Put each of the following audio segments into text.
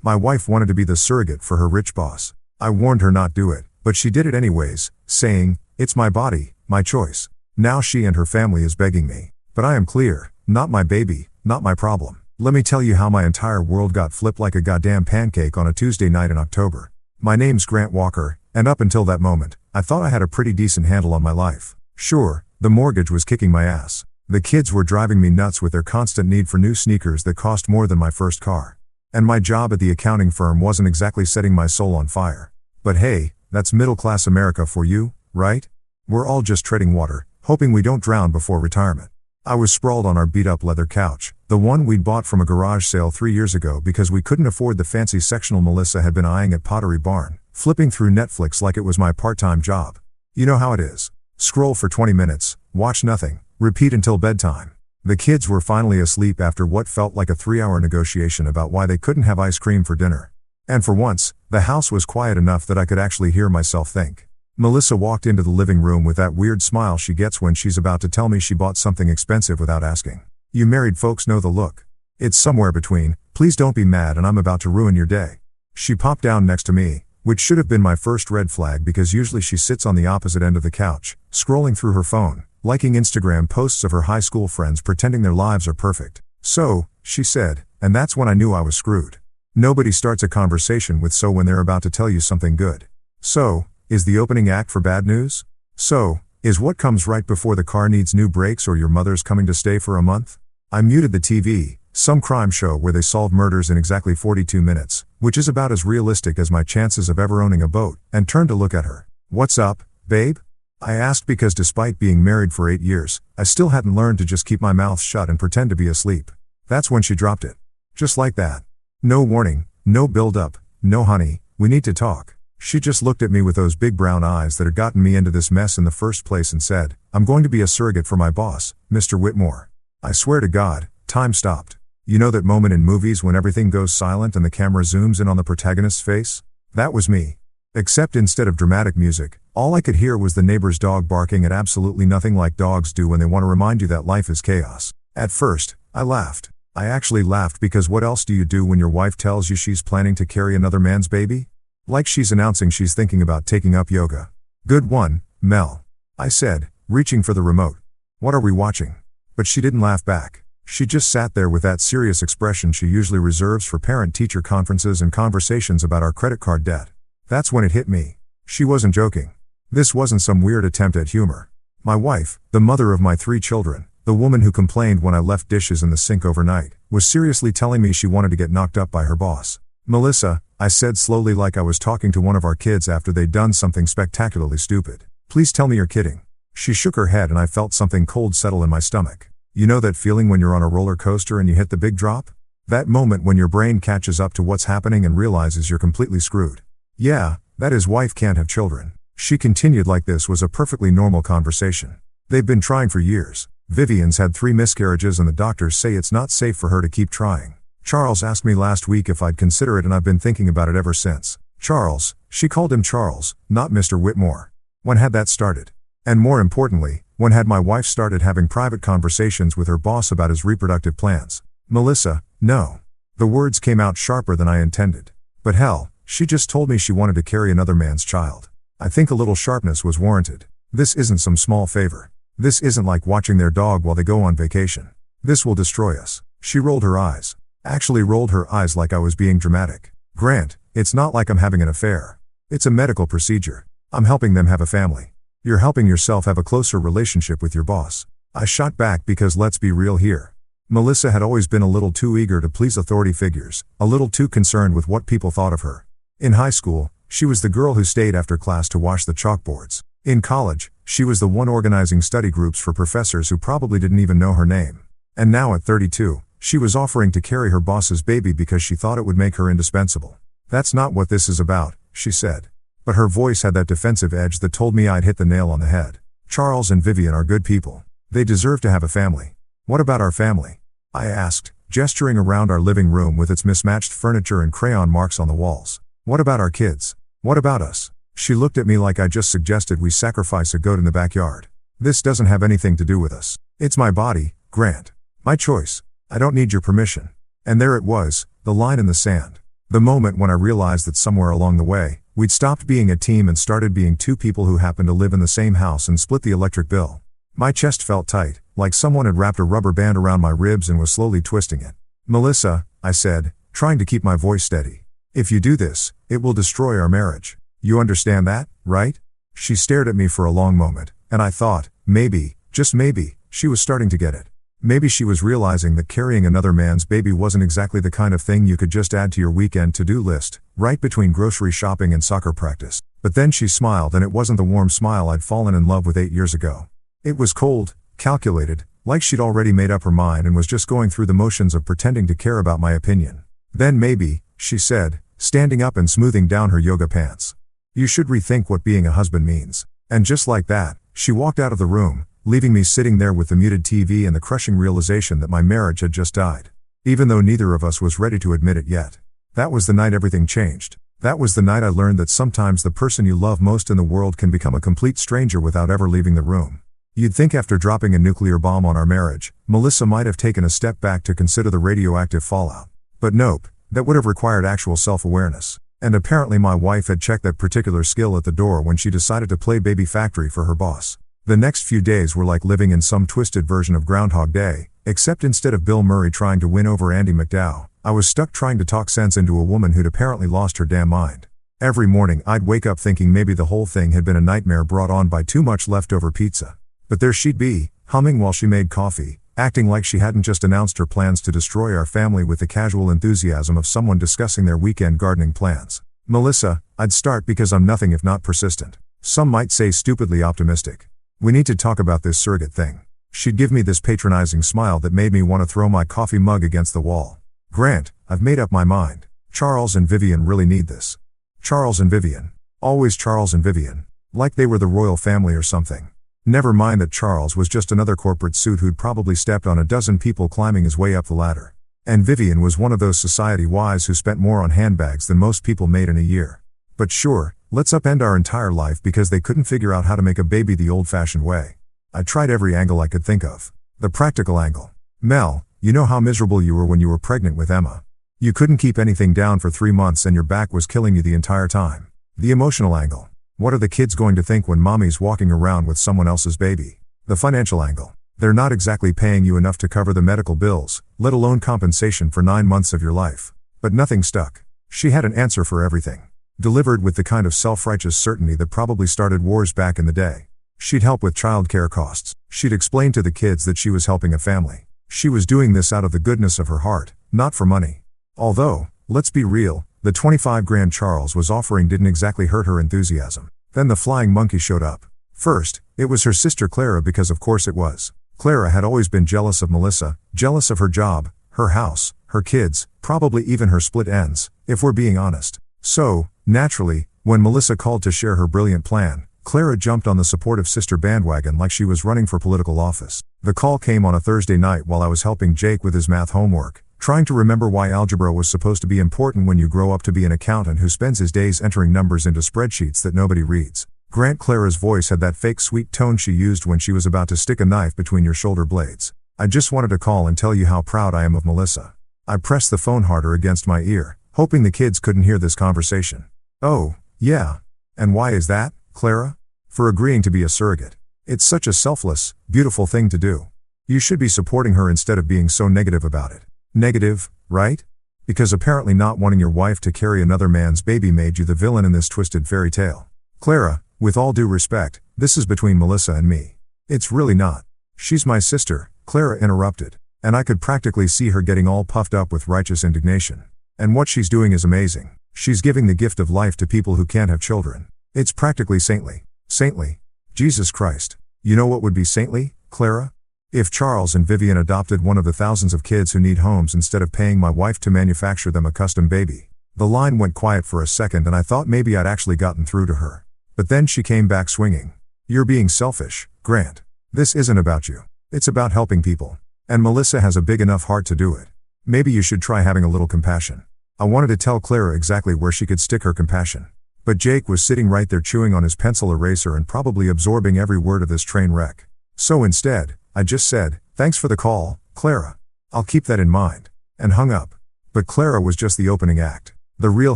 My wife wanted to be the surrogate for her rich boss. I warned her not do it, but she did it anyways, saying, "It's my body, my choice." Now she and her family is begging me. But I am clear, not my baby, not my problem. Let me tell you how my entire world got flipped like a goddamn pancake on a Tuesday night in October. My name's Grant Walker, and up until that moment, I thought I had a pretty decent handle on my life. Sure, the mortgage was kicking my ass. The kids were driving me nuts with their constant need for new sneakers that cost more than my first car. And my job at the accounting firm wasn't exactly setting my soul on fire. But hey, that's middle-class America for you, right? We're all just treading water, hoping we don't drown before retirement. I was sprawled on our beat-up leather couch, the one we'd bought from a garage sale 3 years ago because we couldn't afford the fancy sectional Melissa had been eyeing at Pottery Barn, flipping through Netflix like it was my part-time job. You know how it is. Scroll for 20 minutes, watch nothing, repeat until bedtime. The kids were finally asleep after what felt like a 3-hour negotiation about why they couldn't have ice cream for dinner. And for once, the house was quiet enough that I could actually hear myself think. Melissa walked into the living room with that weird smile she gets when she's about to tell me she bought something expensive without asking. You married folks know the look. It's somewhere between, "Please don't be mad and I'm about to ruin your day." She popped down next to me, which should have been my first red flag because usually she sits on the opposite end of the couch, scrolling through her phone, liking Instagram posts of her high school friends pretending their lives are perfect. "So," she said, and that's when I knew I was screwed. Nobody starts a conversation with "so" when they're about to tell you something good. "So" is the opening act for bad news? "So" is what comes right before the car needs new brakes or your mother's coming to stay for a month? I muted the TV, some crime show where they solve murders in exactly 42 minutes, which is about as realistic as my chances of ever owning a boat, and turned to look at her. "What's up, babe?" I asked because despite being married for 8 years, I still hadn't learned to just keep my mouth shut and pretend to be asleep. That's when she dropped it. Just like that. No warning, no build-up, no "honey, we need to talk." She just looked at me with those big brown eyes that had gotten me into this mess in the first place and said, "I'm going to be a surrogate for my boss, Mr. Whitmore." I swear to God, time stopped. You know that moment in movies when everything goes silent and the camera zooms in on the protagonist's face? That was me. Except instead of dramatic music, all I could hear was the neighbor's dog barking at absolutely nothing like dogs do when they want to remind you that life is chaos. At first, I laughed. I actually laughed because what else do you do when your wife tells you she's planning to carry another man's baby? Like she's announcing she's thinking about taking up yoga. "Good one, Mel," I said, reaching for the remote. "What are we watching?" But she didn't laugh back. She just sat there with that serious expression she usually reserves for parent-teacher conferences and conversations about our credit card debt. That's when it hit me. She wasn't joking. This wasn't some weird attempt at humor. My wife, the mother of my 3 children, the woman who complained when I left dishes in the sink overnight, was seriously telling me she wanted to get knocked up by her boss. "Melissa," I said slowly like I was talking to one of our kids after they'd done something spectacularly stupid. "Please tell me you're kidding." She shook her head and I felt something cold settle in my stomach. You know that feeling when you're on a roller coaster and you hit the big drop? That moment when your brain catches up to what's happening and realizes you're completely screwed. "Yeah, that is wife can't have children." She continued like this was a perfectly normal conversation. "They've been trying for years. Vivian's had 3 miscarriages and the doctors say it's not safe for her to keep trying. Charles asked me last week if I'd consider it and I've been thinking about it ever since." Charles, she called him Charles, not Mr. Whitmore. When had that started? And more importantly, when had my wife started having private conversations with her boss about his reproductive plans? "Melissa, no." The words came out sharper than I intended. But hell, she just told me she wanted to carry another man's child. I think a little sharpness was warranted. This isn't some small favor. This isn't like watching their dog while they go on vacation. This will destroy us. She rolled her eyes. Actually rolled her eyes like I was being dramatic. "Grant, it's not like I'm having an affair. It's a medical procedure. I'm helping them have a family. You're helping yourself have a closer relationship with your boss." I shot back because let's be real here. Melissa had always been a little too eager to please authority figures, a little too concerned with what people thought of her. In high school, she was the girl who stayed after class to wash the chalkboards. In college, she was the one organizing study groups for professors who probably didn't even know her name. And now at 32, she was offering to carry her boss's baby because she thought it would make her indispensable. "That's not what this is about," she said. But her voice had that defensive edge that told me I'd hit the nail on the head. "Charles and Vivian are good people. They deserve to have a family." "What about our family?" I asked, gesturing around our living room with its mismatched furniture and crayon marks on the walls. "What about our kids? What about us?" She looked at me like I just suggested we sacrifice a goat in the backyard. "This doesn't have anything to do with us. It's my body, Grant. My choice. I don't need your permission." And there it was, the line in the sand. The moment when I realized that somewhere along the way, we'd stopped being a team and started being two people who happened to live in the same house and split the electric bill. My chest felt tight, like someone had wrapped a rubber band around my ribs and was slowly twisting it. "Melissa," I said, trying to keep my voice steady. "If you do this, it will destroy our marriage. You understand that, right?" She stared at me for a long moment, and I thought, maybe, just maybe, she was starting to get it. Maybe she was realizing that carrying another man's baby wasn't exactly the kind of thing you could just add to your weekend to-do list, right between grocery shopping and soccer practice. But then she smiled, and it wasn't the warm smile I'd fallen in love with 8 years ago. It was cold, calculated, like she'd already made up her mind and was just going through the motions of pretending to care about my opinion. "Then maybe," she said, standing up and smoothing down her yoga pants, "you should rethink what being a husband means." And just like that, she walked out of the room, leaving me sitting there with the muted TV and the crushing realization that my marriage had just died. Even though neither of us was ready to admit it yet. That was the night everything changed. That was the night I learned that sometimes the person you love most in the world can become a complete stranger without ever leaving the room. You'd think after dropping a nuclear bomb on our marriage, Melissa might have taken a step back to consider the radioactive fallout. But nope, that would have required actual self-awareness. And apparently my wife had checked that particular skill at the door when she decided to play baby factory for her boss. The next few days were like living in some twisted version of Groundhog Day, except instead of Bill Murray trying to win over Andy McDowell, I was stuck trying to talk sense into a woman who'd apparently lost her damn mind. Every morning I'd wake up thinking maybe the whole thing had been a nightmare brought on by too much leftover pizza. But there she'd be, humming while she made coffee, acting like she hadn't just announced her plans to destroy our family with the casual enthusiasm of someone discussing their weekend gardening plans. "Melissa," I'd start because I'm nothing if not persistent. Some might say stupidly optimistic. "We need to talk about this surrogate thing." She'd give me this patronizing smile that made me want to throw my coffee mug against the wall. "Grant, I've made up my mind. Charles and Vivian really need this." Charles and Vivian. Always Charles and Vivian. Like they were the royal family or something. Never mind that Charles was just another corporate suit who'd probably stepped on a dozen people climbing his way up the ladder. And Vivian was one of those society wives who spent more on handbags than most people made in a year. But sure, let's upend our entire life because they couldn't figure out how to make a baby the old-fashioned way. I tried every angle I could think of. The practical angle. "Mel, you know how miserable you were when you were pregnant with Emma. You couldn't keep anything down for 3 months and your back was killing you the entire time." The emotional angle. "What are the kids going to think when mommy's walking around with someone else's baby?" The financial angle. "They're not exactly paying you enough to cover the medical bills, let alone compensation for 9 months of your life." But nothing stuck. She had an answer for everything. Delivered with the kind of self-righteous certainty that probably started wars back in the day. She'd help with childcare costs. She'd explain to the kids that she was helping a family. She was doing this out of the goodness of her heart, not for money. Although, let's be real, the 25 grand Charles was offering didn't exactly hurt her enthusiasm. Then the flying monkey showed up. First, it was her sister Clara because of course it was. Clara had always been jealous of Melissa, jealous of her job, her house, her kids, probably even her split ends, if we're being honest. So, naturally, when Melissa called to share her brilliant plan, Clara jumped on the supportive sister bandwagon like she was running for political office. The call came on a Thursday night while I was helping Jake with his math homework, trying to remember why algebra was supposed to be important when you grow up to be an accountant who spends his days entering numbers into spreadsheets that nobody reads. Grant, Clara's voice had that fake sweet tone she used when she was about to stick a knife between your shoulder blades. "I just wanted to call and tell you how proud I am of Melissa." I pressed the phone harder against my ear, hoping the kids couldn't hear this conversation. "Oh, yeah. And why is that, Clara?" "For agreeing to be a surrogate. It's such a selfless, beautiful thing to do. You should be supporting her instead of being so negative about it." Negative, right? Because apparently not wanting your wife to carry another man's baby made you the villain in this twisted fairy tale. "Clara, with all due respect, this is between Melissa and me." "It's really not. She's my sister," Clara interrupted, and I could practically see her getting all puffed up with righteous indignation. "And what she's doing is amazing. She's giving the gift of life to people who can't have children. It's practically saintly." "Saintly? Jesus Christ. You know what would be saintly, Clara? If Charles and Vivian adopted one of the thousands of kids who need homes instead of paying my wife to manufacture them a custom baby." The line went quiet for a second and I thought maybe I'd actually gotten through to her. But then she came back swinging. "You're being selfish, Grant. This isn't about you. It's about helping people. And Melissa has a big enough heart to do it. Maybe you should try having a little compassion." I wanted to tell Clara exactly where she could stick her compassion. But Jake was sitting right there chewing on his pencil eraser and probably absorbing every word of this train wreck. So instead, I just said, "Thanks for the call, Clara. I'll keep that in mind," and hung up. But Clara was just the opening act. The real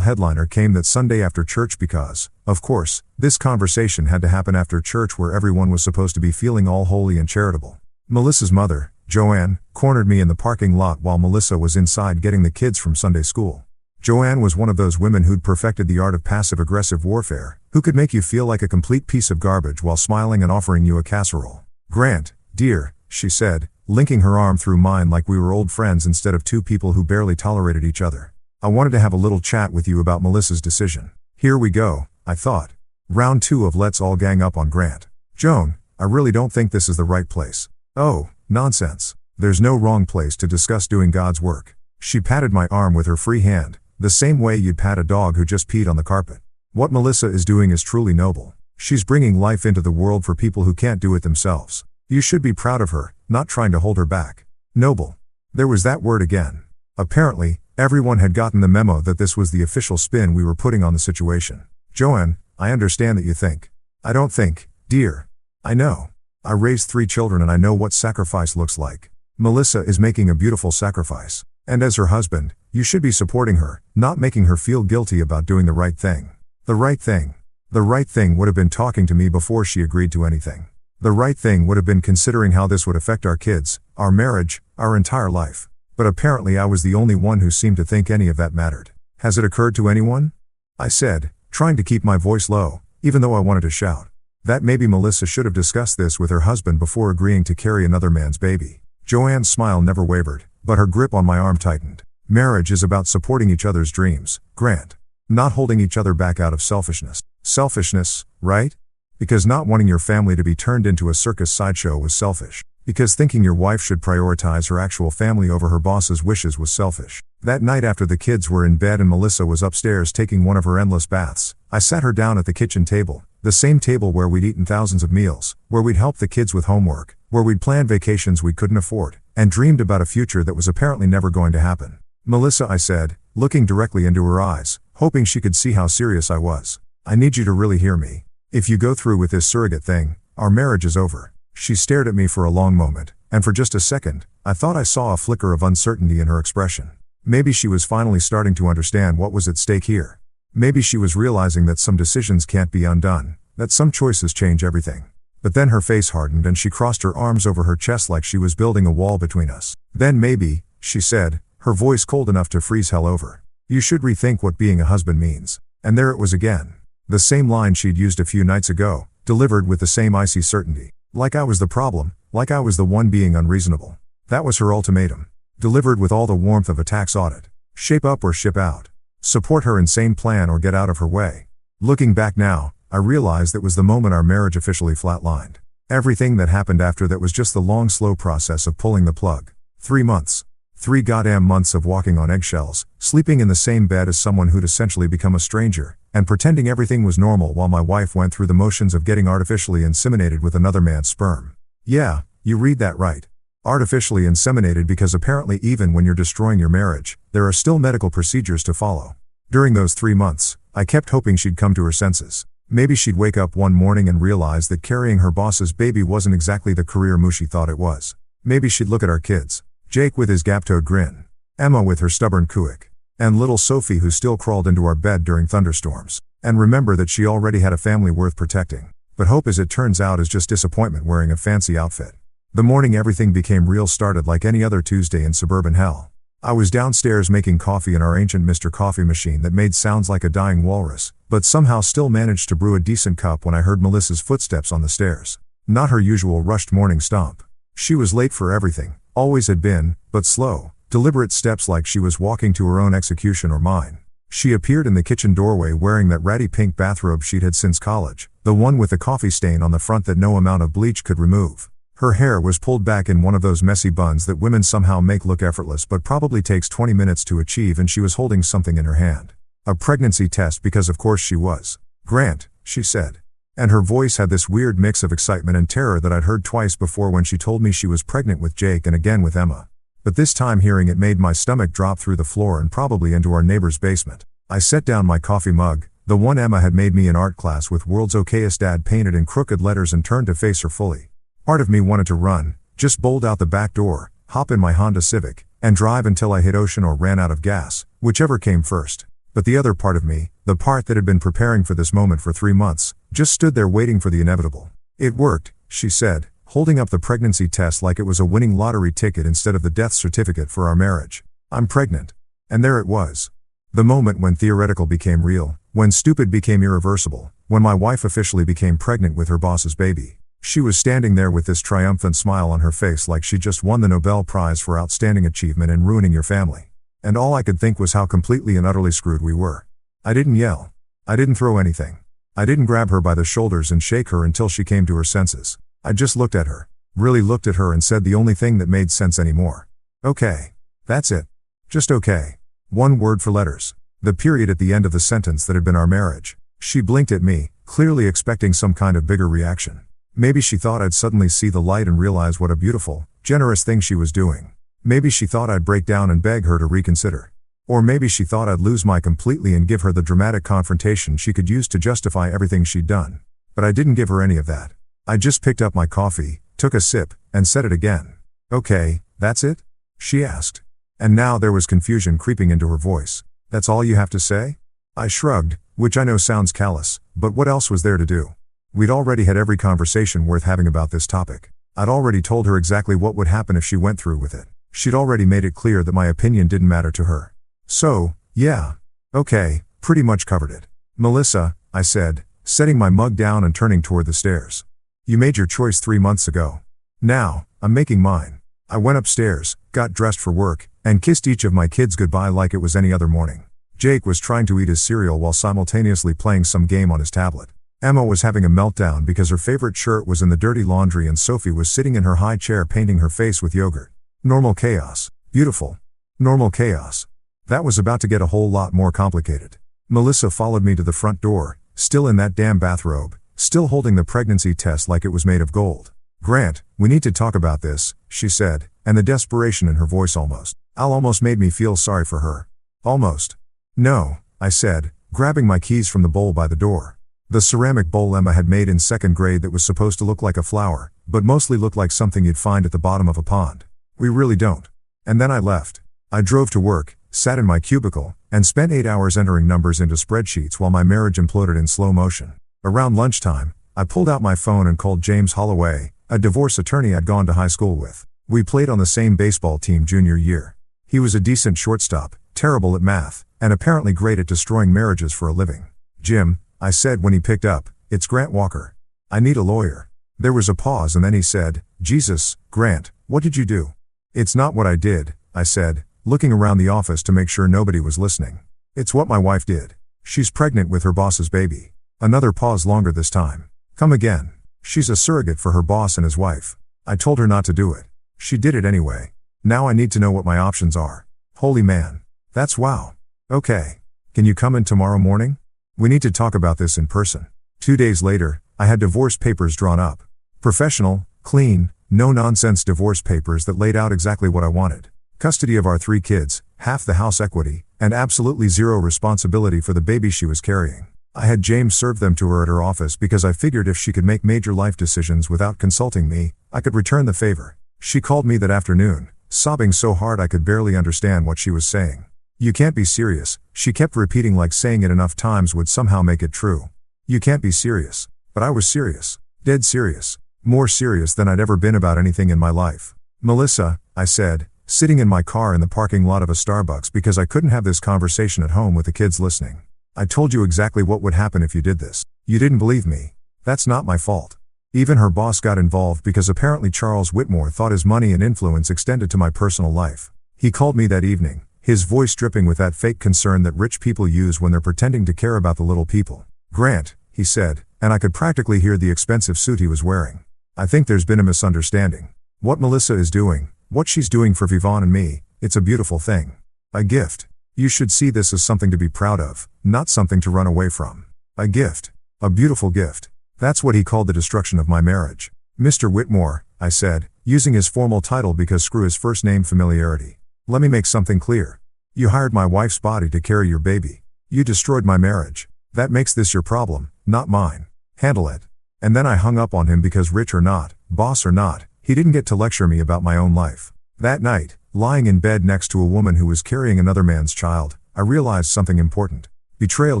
headliner came that Sunday after church because, of course, this conversation had to happen after church where everyone was supposed to be feeling all holy and charitable. Melissa's mother, Joanne, cornered me in the parking lot while Melissa was inside getting the kids from Sunday school. Joanne was one of those women who'd perfected the art of passive-aggressive warfare, who could make you feel like a complete piece of garbage while smiling and offering you a casserole. "Grant, dear," she said, linking her arm through mine like we were old friends instead of two people who barely tolerated each other. "I wanted to have a little chat with you about Melissa's decision." Here we go, I thought. Round 2 of let's all gang up on Grant. "Joan, I really don't think this is the right place." "Oh, nonsense. There's no wrong place to discuss doing God's work." She patted my arm with her free hand, the same way you'd pat a dog who just peed on the carpet. "What Melissa is doing is truly noble. She's bringing life into the world for people who can't do it themselves. You should be proud of her, not trying to hold her back." Noble. There was that word again. Apparently, everyone had gotten the memo that this was the official spin we were putting on the situation. "Joanne, I understand that you think. I don't think, dear. I know. I raised 3 children and I know what sacrifice looks like. Melissa is making a beautiful sacrifice. And as her husband, you should be supporting her, not making her feel guilty about doing the right thing." The right thing. The right thing would have been talking to me before she agreed to anything. The right thing would have been considering how this would affect our kids, our marriage, our entire life. But apparently I was the only one who seemed to think any of that mattered. "Has it occurred to anyone?" I said, trying to keep my voice low, even though I wanted to shout. "That maybe Melissa should have discussed this with her husband before agreeing to carry another man's baby." Joanne's smile never wavered, but her grip on my arm tightened. "Marriage is about supporting each other's dreams, Grant. Not holding each other back out of selfishness." Selfishness, right? Because not wanting your family to be turned into a circus sideshow was selfish. Because thinking your wife should prioritize her actual family over her boss's wishes was selfish. That night after the kids were in bed and Melissa was upstairs taking one of her endless baths, I sat her down at the kitchen table, the same table where we'd eaten thousands of meals, where we'd helped the kids with homework, where we'd planned vacations we couldn't afford, and dreamed about a future that was apparently never going to happen. "Melissa," I said, looking directly into her eyes, hoping she could see how serious I was. "I need you to really hear me. If you go through with this surrogate thing, our marriage is over." She stared at me for a long moment, and for just a second, I thought I saw a flicker of uncertainty in her expression. Maybe she was finally starting to understand what was at stake here. Maybe she was realizing that some decisions can't be undone, that some choices change everything. But then her face hardened and she crossed her arms over her chest like she was building a wall between us. "Then maybe," she said, her voice cold enough to freeze hell over, "you should rethink what being a husband means." And there it was again. The same line she'd used a few nights ago, delivered with the same icy certainty. Like I was the problem, like I was the one being unreasonable. That was her ultimatum. Delivered with all the warmth of a tax audit. Shape up or ship out. Support her insane plan or get out of her way. Looking back now, I realized that was the moment our marriage officially flatlined. Everything that happened after that was just the long slow process of pulling the plug. 3 months. 3 goddamn months of walking on eggshells, sleeping in the same bed as someone who'd essentially become a stranger, and pretending everything was normal while my wife went through the motions of getting artificially inseminated with another man's sperm. Yeah, you read that right. Artificially inseminated because apparently even when you're destroying your marriage, there are still medical procedures to follow. During those 3 months, I kept hoping she'd come to her senses. Maybe she'd wake up one morning and realize that carrying her boss's baby wasn't exactly the career move she thought it was. Maybe she'd look at our kids. Jake with his gap-toed grin. Emma with her stubborn cooic. And little Sophie who still crawled into our bed during thunderstorms. And remember that she already had a family worth protecting. But hope, as it turns out, is just disappointment wearing a fancy outfit. The morning everything became real started like any other Tuesday in suburban hell. I was downstairs making coffee in our ancient Mr. Coffee machine that made sounds like a dying walrus, but somehow still managed to brew a decent cup when I heard Melissa's footsteps on the stairs. Not her usual rushed morning stomp. She was late for everything, always had been, but slow, deliberate steps like she was walking to her own execution or mine. She appeared in the kitchen doorway wearing that ratty pink bathrobe she'd had since college, the one with the coffee stain on the front that no amount of bleach could remove. Her hair was pulled back in one of those messy buns that women somehow make look effortless but probably takes 20 minutes to achieve, and she was holding something in her hand. A pregnancy test, because of course she was. "Grant," she said. And her voice had this weird mix of excitement and terror that I'd heard twice before when she told me she was pregnant with Jake and again with Emma. But this time hearing it made my stomach drop through the floor and probably into our neighbor's basement. I set down my coffee mug, the one Emma had made me in art class with "World's Okayest Dad" painted in crooked letters, and turned to face her fully. Part of me wanted to run, just bolt out the back door, hop in my Honda Civic, and drive until I hit ocean or ran out of gas, whichever came first. But the other part of me, the part that had been preparing for this moment for 3 months, just stood there waiting for the inevitable. It worked, she said, holding up the pregnancy test like it was a winning lottery ticket instead of the death certificate for our marriage. I'm pregnant. And there it was. The moment when theoretical became real, when stupid became irreversible, when my wife officially became pregnant with her boss's baby. She was standing there with this triumphant smile on her face like she just won the Nobel Prize for outstanding achievement in ruining your family. And all I could think was how completely and utterly screwed we were. I didn't yell. I didn't throw anything. I didn't grab her by the shoulders and shake her until she came to her senses. I just looked at her, really looked at her and said the only thing that made sense anymore. Okay. That's it. Just okay. One word for letters. The period at the end of the sentence that had been our marriage. She blinked at me, clearly expecting some kind of bigger reaction. Maybe she thought I'd suddenly see the light and realize what a beautiful, generous thing she was doing. Maybe she thought I'd break down and beg her to reconsider. Or maybe she thought I'd lose my completely and give her the dramatic confrontation she could use to justify everything she'd done. But I didn't give her any of that. I just picked up my coffee, took a sip, and said it again. Okay, that's it? She asked. And now there was confusion creeping into her voice. That's all you have to say? I shrugged, which I know sounds callous, but what else was there to do? We'd already had every conversation worth having about this topic. I'd already told her exactly what would happen if she went through with it. She'd already made it clear that my opinion didn't matter to her. So, yeah. Okay, pretty much covered it. Melissa, I said, setting my mug down and turning toward the stairs. You made your choice 3 months ago. Now, I'm making mine. I went upstairs, got dressed for work, and kissed each of my kids goodbye like it was any other morning. Jake was trying to eat his cereal while simultaneously playing some game on his tablet. Emma was having a meltdown because her favorite shirt was in the dirty laundry and Sophie was sitting in her high chair painting her face with yogurt. Normal chaos. Beautiful. Normal chaos. That was about to get a whole lot more complicated. Melissa followed me to the front door, still in that damn bathrobe, still holding the pregnancy test like it was made of gold. Grant, we need to talk about this, she said, and the desperation in her voice almost made me feel sorry for her. Almost. No, I said, grabbing my keys from the bowl by the door. The ceramic bowl Emma had made in 2nd grade that was supposed to look like a flower, but mostly looked like something you'd find at the bottom of a pond. We really don't. And then I left. I drove to work, sat in my cubicle, and spent 8 hours entering numbers into spreadsheets while my marriage imploded in slow motion. Around lunchtime, I pulled out my phone and called James Holloway, a divorce attorney I'd gone to high school with. We played on the same baseball team junior year. He was a decent shortstop, terrible at math, and apparently great at destroying marriages for a living. Jim, I said when he picked up, it's Grant Walker. I need a lawyer. There was a pause and then he said, Jesus, Grant, what did you do? It's not what I did, I said, looking around the office to make sure nobody was listening. It's what my wife did. She's pregnant with her boss's baby. Another pause longer this time. Come again. She's a surrogate for her boss and his wife. I told her not to do it. She did it anyway. Now I need to know what my options are. Holy man. That's wow. Okay. Can you come in tomorrow morning? We need to talk about this in person. 2 days later, I had divorce papers drawn up. Professional, clean, no-nonsense divorce papers that laid out exactly what I wanted. Custody of our 3 kids, half the house equity, and absolutely zero responsibility for the baby she was carrying. I had James serve them to her at her office because I figured if she could make major life decisions without consulting me, I could return the favor. She called me that afternoon, sobbing so hard I could barely understand what she was saying. You can't be serious, she kept repeating like saying it enough times would somehow make it true. You can't be serious. But I was serious. Dead serious. More serious than I'd ever been about anything in my life. Melissa, I said, sitting in my car in the parking lot of a Starbucks because I couldn't have this conversation at home with the kids listening. I told you exactly what would happen if you did this. You didn't believe me. That's not my fault. Even her boss got involved because apparently Charles Whitmore thought his money and influence extended to my personal life. He called me that evening, his voice dripping with that fake concern that rich people use when they're pretending to care about the little people. Grant, he said, and I could practically hear the expensive suit he was wearing. I think there's been a misunderstanding. What Melissa is doing, what she's doing for Vivon and me, it's a beautiful thing. A gift. You should see this as something to be proud of, not something to run away from. A gift. A beautiful gift. That's what he called the destruction of my marriage. Mr. Whitmore, I said, using his formal title because screw his first name familiarity. Let me make something clear. You hired my wife's body to carry your baby. You destroyed my marriage. That makes this your problem, not mine. Handle it. And then I hung up on him because rich or not, boss or not, he didn't get to lecture me about my own life. That night, lying in bed next to a woman who was carrying another man's child, I realized something important. Betrayal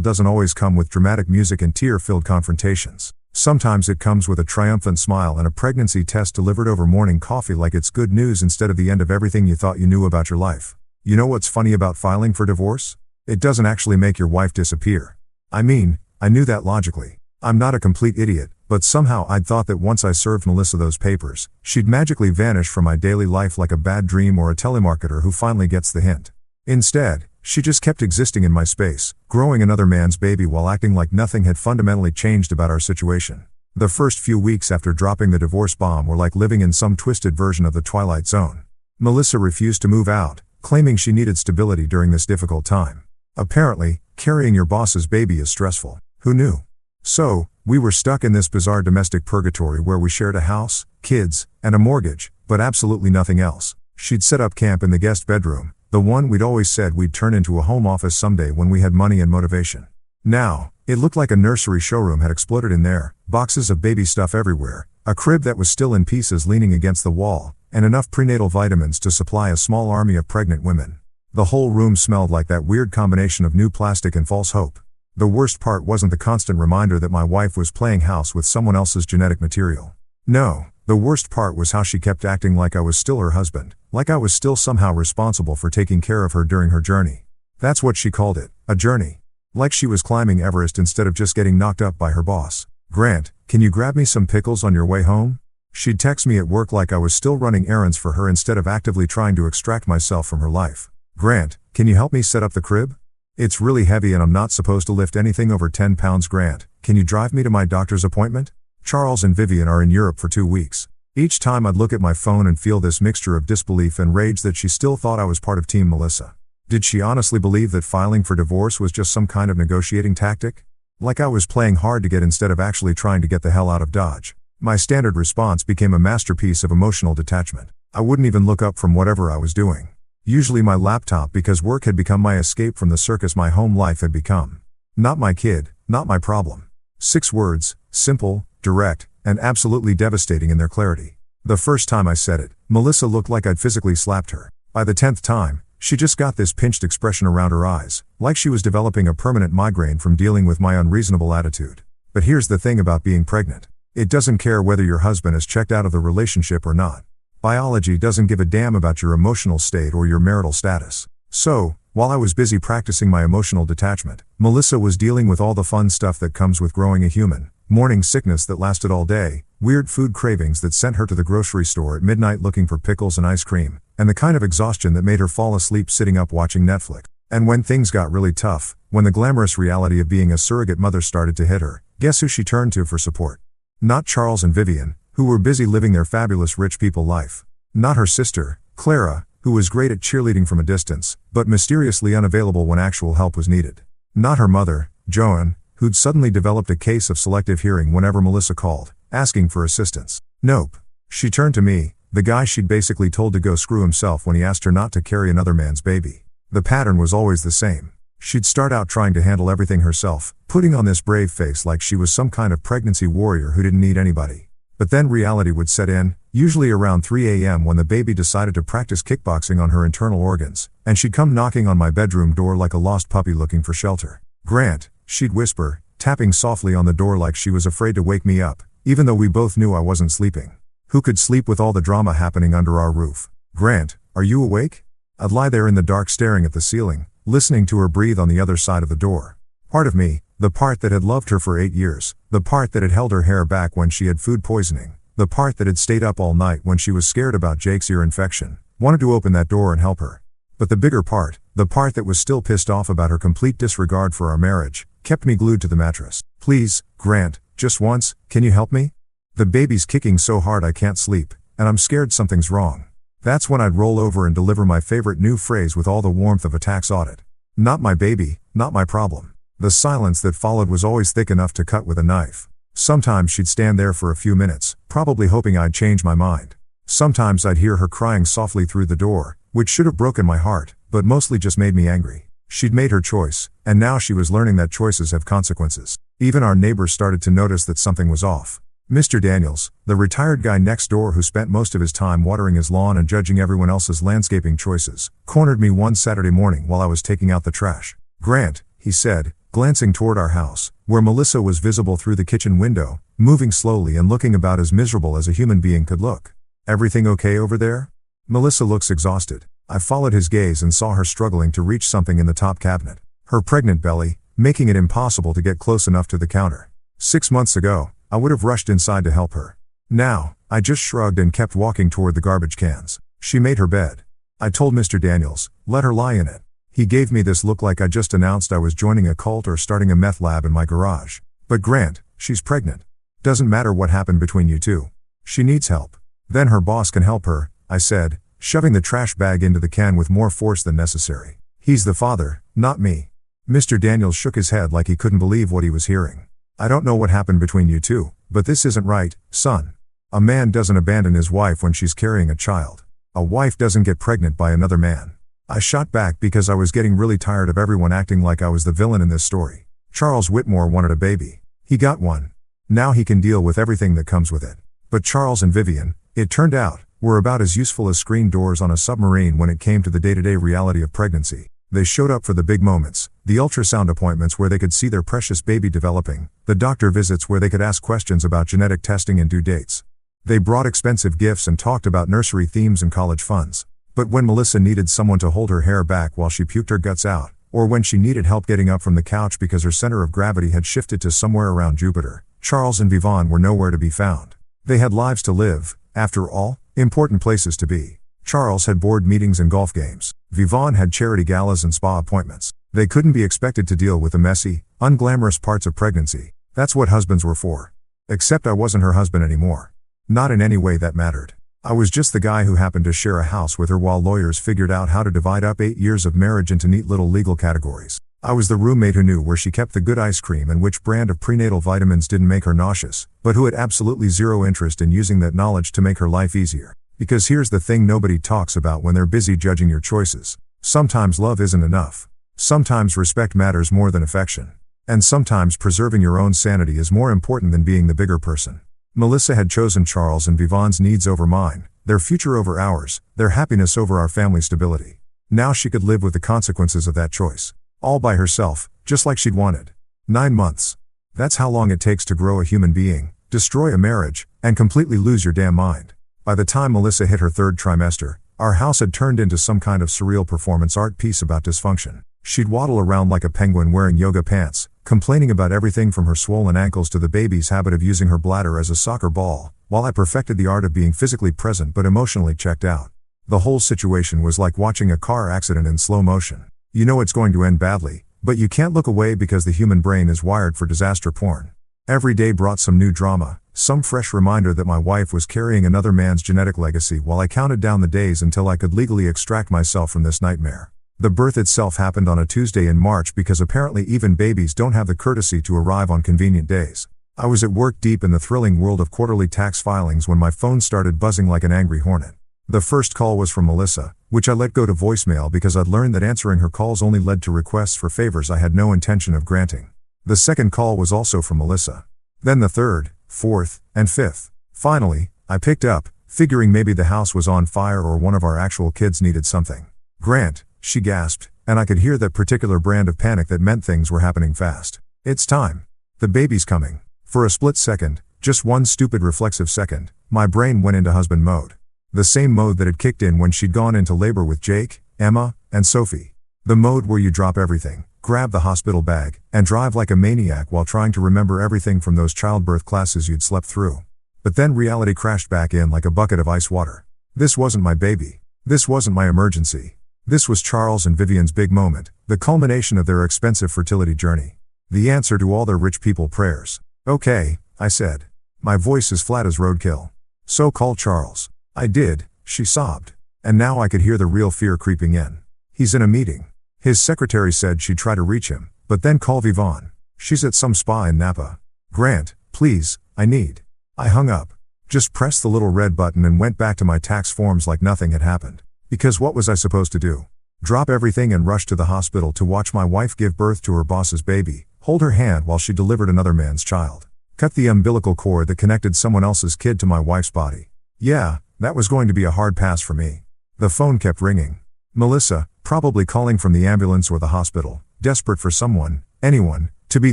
doesn't always come with dramatic music and tear-filled confrontations. Sometimes it comes with a triumphant smile and a pregnancy test delivered over morning coffee like it's good news instead of the end of everything you thought you knew about your life. You know what's funny about filing for divorce? It doesn't actually make your wife disappear. I mean, I knew that logically. I'm not a complete idiot, but somehow I'd thought that once I served Melissa those papers, she'd magically vanish from my daily life like a bad dream or a telemarketer who finally gets the hint. Instead, she just kept existing in my space, growing another man's baby while acting like nothing had fundamentally changed about our situation. The first few weeks after dropping the divorce bomb were like living in some twisted version of the Twilight Zone. Melissa refused to move out, claiming she needed stability during this difficult time. Apparently, carrying your boss's baby is stressful. Who knew? So, we were stuck in this bizarre domestic purgatory where we shared a house, kids, and a mortgage, but absolutely nothing else. She'd set up camp in the guest bedroom, the one we'd always said we'd turn into a home office someday when we had money and motivation. Now, it looked like a nursery showroom had exploded in there, boxes of baby stuff everywhere, a crib that was still in pieces leaning against the wall, and enough prenatal vitamins to supply a small army of pregnant women. The whole room smelled like that weird combination of new plastic and false hope. The worst part wasn't the constant reminder that my wife was playing house with someone else's genetic material. No, the worst part was how she kept acting like I was still her husband, like I was still somehow responsible for taking care of her during her journey. That's what she called it, a journey. Like she was climbing Everest instead of just getting knocked up by her boss. Grant, can you grab me some pickles on your way home? She'd text me at work like I was still running errands for her instead of actively trying to extract myself from her life. Grant, can you help me set up the crib? It's really heavy and I'm not supposed to lift anything over 10 pounds. Grant, can you drive me to my doctor's appointment? Charles and Vivian are in Europe for 2 weeks. Each time I'd look at my phone and feel this mixture of disbelief and rage that she still thought I was part of Team Melissa. Did she honestly believe that filing for divorce was just some kind of negotiating tactic? Like I was playing hard to get instead of actually trying to get the hell out of Dodge. My standard response became a masterpiece of emotional detachment. I wouldn't even look up from whatever I was doing. Usually my laptop because work had become my escape from the circus my home life had become. Not my kid, not my problem. 6 words, simple, direct, and absolutely devastating in their clarity. The first time I said it, Melissa looked like I'd physically slapped her. By the 10th time, she just got this pinched expression around her eyes, like she was developing a permanent migraine from dealing with my unreasonable attitude. But here's the thing about being pregnant. It doesn't care whether your husband has checked out of the relationship or not. Biology doesn't give a damn about your emotional state or your marital status. So, while I was busy practicing my emotional detachment, Melissa was dealing with all the fun stuff that comes with growing a human. Morning sickness that lasted all day, weird food cravings that sent her to the grocery store at midnight looking for pickles and ice cream, and the kind of exhaustion that made her fall asleep sitting up watching Netflix. And when things got really tough, when the glamorous reality of being a surrogate mother started to hit her, guess who she turned to for support? Not Charles and Vivian, who were busy living their fabulous rich people life. Not her sister, Clara, who was great at cheerleading from a distance, but mysteriously unavailable when actual help was needed. Not her mother, Joan, who'd suddenly developed a case of selective hearing whenever Melissa called, asking for assistance. Nope. She turned to me, the guy she'd basically told to go screw himself when he asked her not to carry another man's baby. The pattern was always the same. She'd start out trying to handle everything herself, putting on this brave face like she was some kind of pregnancy warrior who didn't need anybody. But then reality would set in, usually around 3 a.m. when the baby decided to practice kickboxing on her internal organs, and she'd come knocking on my bedroom door like a lost puppy looking for shelter. Grant, she'd whisper, tapping softly on the door like she was afraid to wake me up, even though we both knew I wasn't sleeping. Who could sleep with all the drama happening under our roof? Grant, are you awake? I'd lie there in the dark staring at the ceiling, listening to her breathe on the other side of the door. Part of me, the part that had loved her for 8 years, the part that had held her hair back when she had food poisoning, the part that had stayed up all night when she was scared about Jake's ear infection, wanted to open that door and help her. But the bigger part, the part that was still pissed off about her complete disregard for our marriage, kept me glued to the mattress. Please, Grant, just once, can you help me? The baby's kicking so hard I can't sleep, and I'm scared something's wrong. That's when I'd roll over and deliver my favorite new phrase with all the warmth of a tax audit. Not my baby, not my problem. The silence that followed was always thick enough to cut with a knife. Sometimes she'd stand there for a few minutes, probably hoping I'd change my mind. Sometimes I'd hear her crying softly through the door, which should have broken my heart, but mostly just made me angry. She'd made her choice, and now she was learning that choices have consequences. Even our neighbors started to notice that something was off. Mr. Daniels, the retired guy next door who spent most of his time watering his lawn and judging everyone else's landscaping choices, cornered me one Saturday morning while I was taking out the trash. "Grant," he said, glancing toward our house, where Melissa was visible through the kitchen window, moving slowly and looking about as miserable as a human being could look. "Everything okay over there?" "Melissa looks exhausted." I followed his gaze and saw her struggling to reach something in the top cabinet. Her pregnant belly, making it impossible to get close enough to the counter. 6 months ago, I would have rushed inside to help her. Now, I just shrugged and kept walking toward the garbage cans. She made her bed. I told Mr. Daniels, "Let her lie in it." He gave me this look like I just announced I was joining a cult or starting a meth lab in my garage. "But Grant, she's pregnant. Doesn't matter what happened between you two. She needs help." "Then her boss can help her," I said, shoving the trash bag into the can with more force than necessary. "He's the father, not me." Mr. Daniels shook his head like he couldn't believe what he was hearing. "I don't know what happened between you two, but this isn't right, son. A man doesn't abandon his wife when she's carrying a child. A wife doesn't get pregnant by another man." I shot back because I was getting really tired of everyone acting like I was the villain in this story. Charles Whitmore wanted a baby. He got one. Now he can deal with everything that comes with it. But Charles and Vivian, it turned out, were about as useful as screen doors on a submarine when it came to the day-to-day reality of pregnancy. They showed up for the big moments, the ultrasound appointments where they could see their precious baby developing, the doctor visits where they could ask questions about genetic testing and due dates. They brought expensive gifts and talked about nursery themes and college funds. But when Melissa needed someone to hold her hair back while she puked her guts out, or when she needed help getting up from the couch because her center of gravity had shifted to somewhere around Jupiter, Charles and Vivon were nowhere to be found. They had lives to live, after all, important places to be. Charles had board meetings and golf games. Vivon had charity galas and spa appointments. They couldn't be expected to deal with the messy, unglamorous parts of pregnancy. That's what husbands were for. Except I wasn't her husband anymore. Not in any way that mattered. I was just the guy who happened to share a house with her while lawyers figured out how to divide up 8 years of marriage into neat little legal categories. I was the roommate who knew where she kept the good ice cream and which brand of prenatal vitamins didn't make her nauseous, but who had absolutely zero interest in using that knowledge to make her life easier. Because here's the thing nobody talks about when they're busy judging your choices. Sometimes love isn't enough. Sometimes respect matters more than affection. And sometimes preserving your own sanity is more important than being the bigger person. Melissa had chosen Charles and Vivon's needs over mine, their future over ours, their happiness over our family stability. Now she could live with the consequences of that choice. All by herself, just like she'd wanted. 9 months. That's how long it takes to grow a human being, destroy a marriage, and completely lose your damn mind. By the time Melissa hit her 3rd trimester, our house had turned into some kind of surreal performance art piece about dysfunction. She'd waddle around like a penguin wearing yoga pants, complaining about everything from her swollen ankles to the baby's habit of using her bladder as a soccer ball, while I perfected the art of being physically present but emotionally checked out. The whole situation was like watching a car accident in slow motion. You know it's going to end badly, but you can't look away because the human brain is wired for disaster porn. Every day brought some new drama, some fresh reminder that my wife was carrying another man's genetic legacy while I counted down the days until I could legally extract myself from this nightmare. The birth itself happened on a Tuesday in March because apparently even babies don't have the courtesy to arrive on convenient days. I was at work deep in the thrilling world of quarterly tax filings when my phone started buzzing like an angry hornet. The first call was from Melissa, which I let go to voicemail because I'd learned that answering her calls only led to requests for favors I had no intention of granting. The second call was also from Melissa. Then the 3rd, 4th, and 5th. Finally, I picked up, figuring maybe the house was on fire or one of our actual kids needed something. "Grant," she gasped, and I could hear that particular brand of panic that meant things were happening fast. "It's time. The baby's coming." For a split second, just one stupid reflexive second, my brain went into husband mode. The same mode that had kicked in when she'd gone into labor with Jake, Emma, and Sophie. The mode where you drop everything, grab the hospital bag, and drive like a maniac while trying to remember everything from those childbirth classes you'd slept through. But then reality crashed back in like a bucket of ice water. This wasn't my baby. This wasn't my emergency. This was Charles and Vivian's big moment, the culmination of their expensive fertility journey. The answer to all their rich people prayers. "Okay," I said. My voice as flat as roadkill. "So call Charles." I did, she sobbed. And now I could hear the real fear creeping in. "He's in a meeting. His secretary said she'd try to reach him, but then call Vivon. She's at some spa in Napa. Grant, please, I need." I hung up. Just pressed the little red button and went back to my tax forms like nothing had happened. Because what was I supposed to do? Drop everything and rush to the hospital to watch my wife give birth to her boss's baby, hold her hand while she delivered another man's child? Cut the umbilical cord that connected someone else's kid to my wife's body. Yeah, that was going to be a hard pass for me. The phone kept ringing. Melissa, probably calling from the ambulance or the hospital, desperate for someone, anyone, to be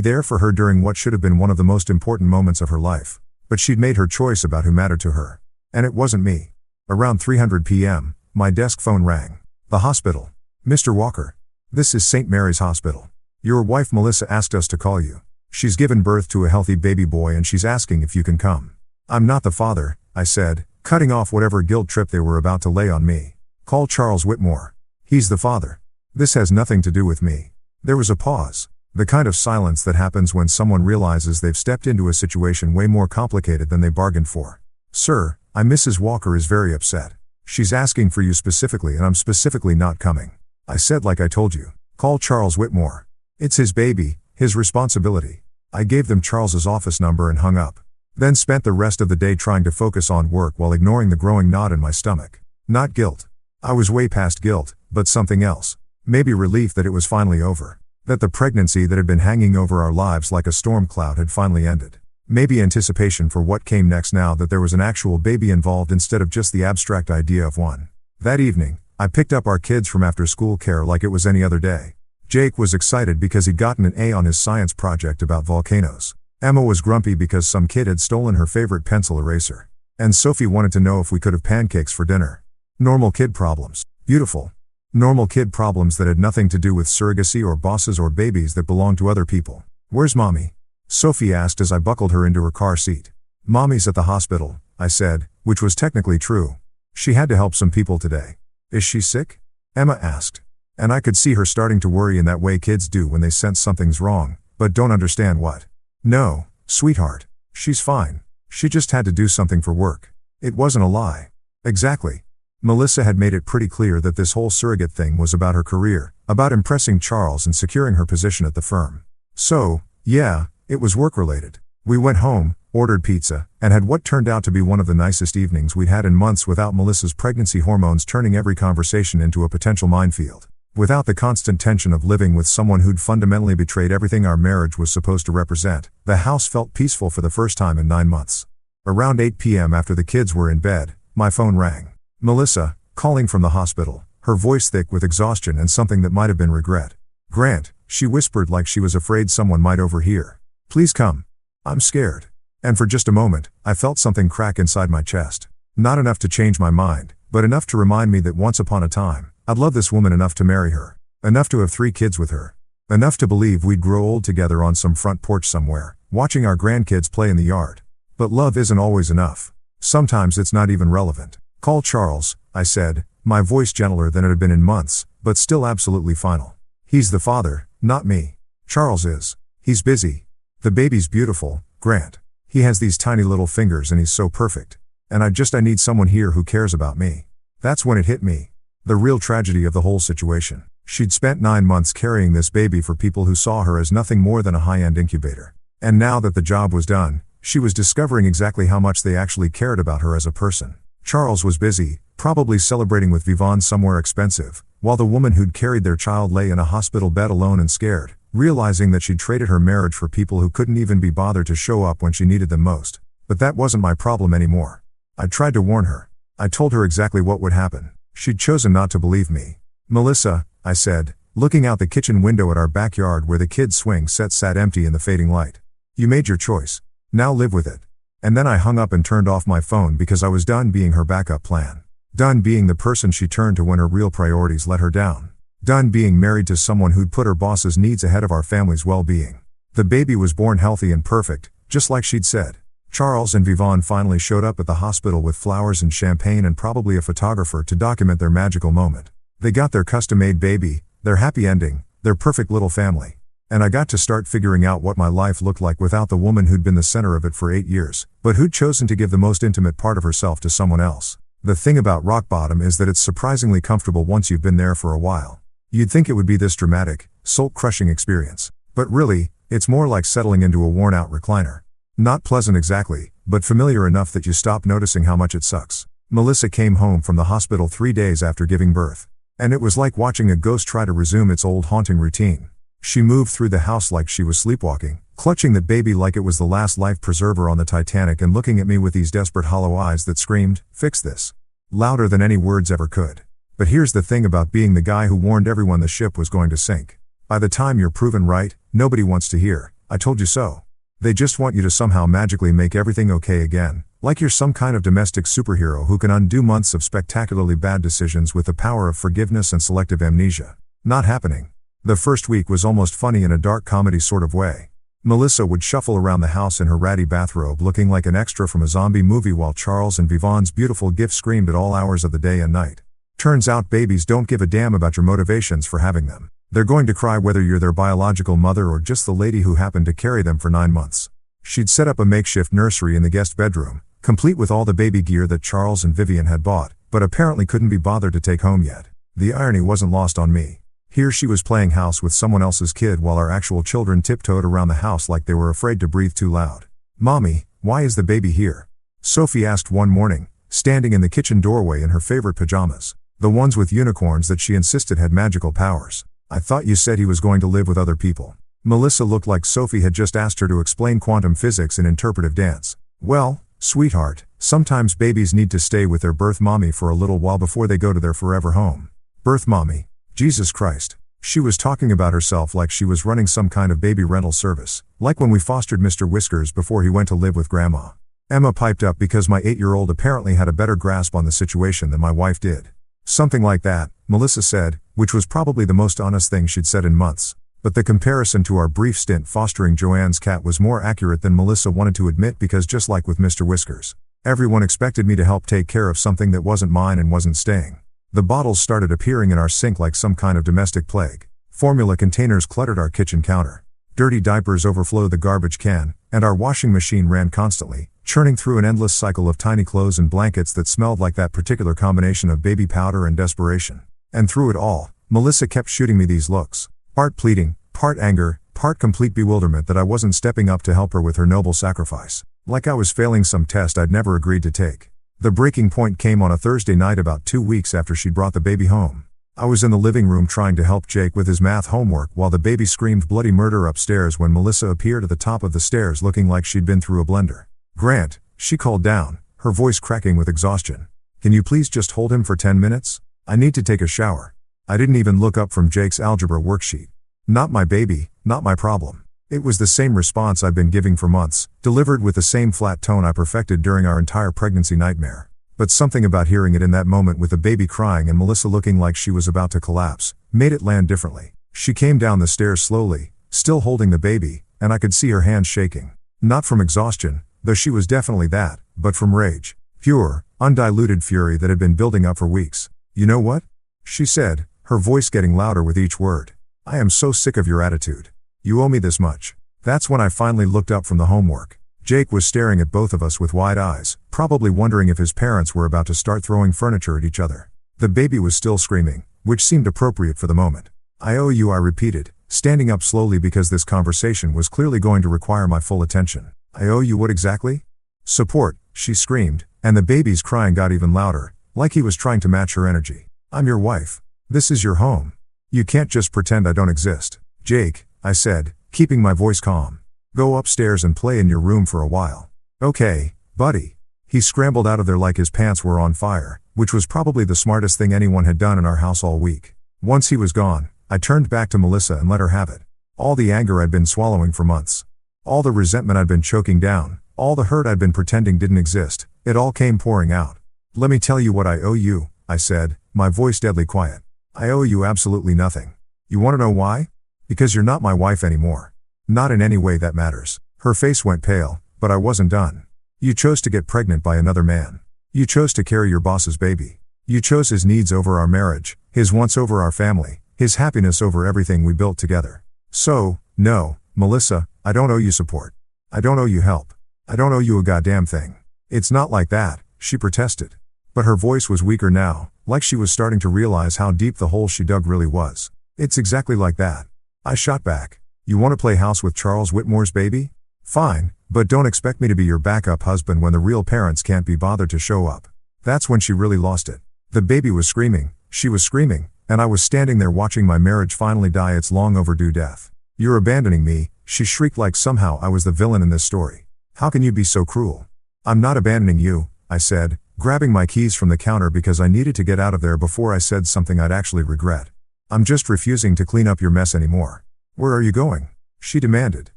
there for her during what should have been one of the most important moments of her life. But she'd made her choice about who mattered to her. And it wasn't me. Around 3:00 p.m., my desk phone rang. The hospital. Mr. Walker. This is St. Mary's Hospital. Your wife Melissa asked us to call you. She's given birth to a healthy baby boy and she's asking if you can come. I'm not the father, I said, cutting off whatever guilt trip they were about to lay on me. Call Charles Whitmore. He's the father. This has nothing to do with me. There was a pause. The kind of silence that happens when someone realizes they've stepped into a situation way more complicated than they bargained for. Sir, Mrs. Walker is very upset. She's asking for you specifically and I'm specifically not coming. I said like I told you. Call Charles Whitmore. It's his baby, his responsibility. I gave them Charles's office number and hung up. Then spent the rest of the day trying to focus on work while ignoring the growing knot in my stomach. Not guilt. I was way past guilt, but something else. Maybe relief that it was finally over. That the pregnancy that had been hanging over our lives like a storm cloud had finally ended. Maybe anticipation for what came next now that there was an actual baby involved instead of just the abstract idea of one. That evening, I picked up our kids from after-school care like it was any other day. Jake was excited because he'd gotten an A on his science project about volcanoes. Emma was grumpy because some kid had stolen her favorite pencil eraser. And Sophie wanted to know if we could have pancakes for dinner. Normal kid problems. Beautiful. Normal kid problems that had nothing to do with surrogacy or bosses or babies that belonged to other people. Where's Mommy? Sophie asked as I buckled her into her car seat. Mommy's at the hospital, I said, which was technically true. She had to help some people today. Is she sick? Emma asked. And I could see her starting to worry in that way kids do when they sense something's wrong, but don't understand what. No, sweetheart. She's fine. She just had to do something for work. It wasn't a lie. Exactly. Melissa had made it pretty clear that this whole surrogate thing was about her career, about impressing Charles and securing her position at the firm. So, yeah, it was work-related. We went home, ordered pizza, and had what turned out to be one of the nicest evenings we'd had in months without Melissa's pregnancy hormones turning every conversation into a potential minefield. Without the constant tension of living with someone who'd fundamentally betrayed everything our marriage was supposed to represent, the house felt peaceful for the first time in 9 months. Around 8 p.m. after the kids were in bed, my phone rang. Melissa, calling from the hospital, her voice thick with exhaustion and something that might have been regret. Grant, she whispered like she was afraid someone might overhear. Please come. I'm scared. And for just a moment, I felt something crack inside my chest. Not enough to change my mind, but enough to remind me that once upon a time, I'd love this woman enough to marry her. Enough to have 3 kids with her. Enough to believe we'd grow old together on some front porch somewhere, watching our grandkids play in the yard. But love isn't always enough. Sometimes it's not even relevant. Call Charles, I said, my voice gentler than it had been in months, but still absolutely final. He's the father, not me. Charles is. He's busy. The baby's beautiful, Grant. He has these tiny little fingers and he's so perfect. And I need someone here who cares about me. That's when it hit me. The real tragedy of the whole situation. She'd spent 9 months carrying this baby for people who saw her as nothing more than a high-end incubator. And now that the job was done, she was discovering exactly how much they actually cared about her as a person. Charles was busy, probably celebrating with Vivon somewhere expensive, while the woman who'd carried their child lay in a hospital bed alone and scared, realizing that she'd traded her marriage for people who couldn't even be bothered to show up when she needed them most. But that wasn't my problem anymore. I tried to warn her. I told her exactly what would happen. She'd chosen not to believe me. Melissa, I said, looking out the kitchen window at our backyard where the kids' swing set sat empty in the fading light. You made your choice. Now live with it. And then I hung up and turned off my phone because I was done being her backup plan. Done being the person she turned to when her real priorities let her down. Done being married to someone who'd put her boss's needs ahead of our family's well-being. The baby was born healthy and perfect, just like she'd said. Charles and Vivon finally showed up at the hospital with flowers and champagne and probably a photographer to document their magical moment. They got their custom-made baby, their happy ending, their perfect little family. And I got to start figuring out what my life looked like without the woman who'd been the center of it for 8 years, but who'd chosen to give the most intimate part of herself to someone else. The thing about rock bottom is that it's surprisingly comfortable once you've been there for a while. You'd think it would be this dramatic, soul-crushing experience. But really, it's more like settling into a worn-out recliner. Not pleasant exactly, but familiar enough that you stop noticing how much it sucks. Melissa came home from the hospital 3 days after giving birth. And it was like watching a ghost try to resume its old haunting routine. She moved through the house like she was sleepwalking, clutching that baby like it was the last life preserver on the Titanic and looking at me with these desperate hollow eyes that screamed, "Fix this," louder than any words ever could. But here's the thing about being the guy who warned everyone the ship was going to sink. By the time you're proven right, nobody wants to hear, "I told you so." They just want you to somehow magically make everything okay again, like you're some kind of domestic superhero who can undo months of spectacularly bad decisions with the power of forgiveness and selective amnesia. Not happening. The first week was almost funny in a dark comedy sort of way. Melissa would shuffle around the house in her ratty bathrobe looking like an extra from a zombie movie while Charles and Vivon's beautiful gift screamed at all hours of the day and night. Turns out babies don't give a damn about your motivations for having them. They're going to cry whether you're their biological mother or just the lady who happened to carry them for 9 months. She'd set up a makeshift nursery in the guest bedroom, complete with all the baby gear that Charles and Vivian had bought, but apparently couldn't be bothered to take home yet. The irony wasn't lost on me. Here she was playing house with someone else's kid while our actual children tiptoed around the house like they were afraid to breathe too loud. "Mommy, why is the baby here?" Sophie asked one morning, standing in the kitchen doorway in her favorite pajamas, the ones with unicorns that she insisted had magical powers. "I thought you said he was going to live with other people." Melissa looked like Sophie had just asked her to explain quantum physics in interpretive dance. "Well, sweetheart, sometimes babies need to stay with their birth mommy for a little while before they go to their forever home." Birth mommy. Jesus Christ. She was talking about herself like she was running some kind of baby rental service, like when we fostered Mr. Whiskers before he went to live with Grandma. Emma piped up because my 8-year-old apparently had a better grasp on the situation than my wife did. "Something like that," Melissa said, which was probably the most honest thing she'd said in months. But the comparison to our brief stint fostering Joanne's cat was more accurate than Melissa wanted to admit because just like with Mr. Whiskers, everyone expected me to help take care of something that wasn't mine and wasn't staying. The bottles started appearing in our sink like some kind of domestic plague. Formula containers cluttered our kitchen counter. Dirty diapers overflowed the garbage can, and our washing machine ran constantly, churning through an endless cycle of tiny clothes and blankets that smelled like that particular combination of baby powder and desperation. And through it all, Melissa kept shooting me these looks, part pleading, part anger, part complete bewilderment that I wasn't stepping up to help her with her noble sacrifice. Like I was failing some test I'd never agreed to take. The breaking point came on a Thursday night about 2 weeks after she'd brought the baby home. I was in the living room trying to help Jake with his math homework while the baby screamed bloody murder upstairs when Melissa appeared at the top of the stairs looking like she'd been through a blender. "Grant," she called down, her voice cracking with exhaustion. "Can you please just hold him for 10 minutes? I need to take a shower." I didn't even look up from Jake's algebra worksheet. Not my baby, not my problem. It was the same response I'd been giving for months, delivered with the same flat tone I perfected during our entire pregnancy nightmare. But something about hearing it in that moment with the baby crying and Melissa looking like she was about to collapse, made it land differently. She came down the stairs slowly, still holding the baby, and I could see her hands shaking. Not from exhaustion, though she was definitely that, but from rage. Pure, undiluted fury that had been building up for weeks. "You know what?" she said, her voice getting louder with each word. "I am so sick of your attitude. You owe me this much." That's when I finally looked up from the homework. Jake was staring at both of us with wide eyes, probably wondering if his parents were about to start throwing furniture at each other. The baby was still screaming, which seemed appropriate for the moment. "I owe you," I repeated, standing up slowly because this conversation was clearly going to require my full attention. "I owe you what exactly?" "Support," she screamed, and the baby's crying got even louder, like he was trying to match her energy. "I'm your wife. This is your home. You can't just pretend I don't exist." "Jake," I said, keeping my voice calm. "Go upstairs and play in your room for a while." "Okay, buddy." He scrambled out of there like his pants were on fire, which was probably the smartest thing anyone had done in our house all week. Once he was gone, I turned back to Melissa and let her have it. All the anger I'd been swallowing for months. All the resentment I'd been choking down, all the hurt I'd been pretending didn't exist, it all came pouring out. "Let me tell you what I owe you," I said, my voice deadly quiet. "I owe you absolutely nothing. You want to know why? Because you're not my wife anymore. Not in any way that matters." Her face went pale, but I wasn't done. "You chose to get pregnant by another man. You chose to carry your boss's baby. You chose his needs over our marriage, his wants over our family, his happiness over everything we built together. So, no, Melissa, I don't owe you support. I don't owe you help. I don't owe you a goddamn thing." "It's not like that," she protested. But her voice was weaker now, like she was starting to realize how deep the hole she dug really was. "It's exactly like that." I shot back. "You want to play house with Charles Whitmore's baby? Fine, but don't expect me to be your backup husband when the real parents can't be bothered to show up." That's when she really lost it. The baby was screaming, she was screaming, and I was standing there watching my marriage finally die its long overdue death. "You're abandoning me," she shrieked like somehow I was the villain in this story. How can you be so cruel? I'm not abandoning you, I said, grabbing my keys from the counter because I needed to get out of there before I said something I'd actually regret. I'm just refusing to clean up your mess anymore. Where are you going? She demanded.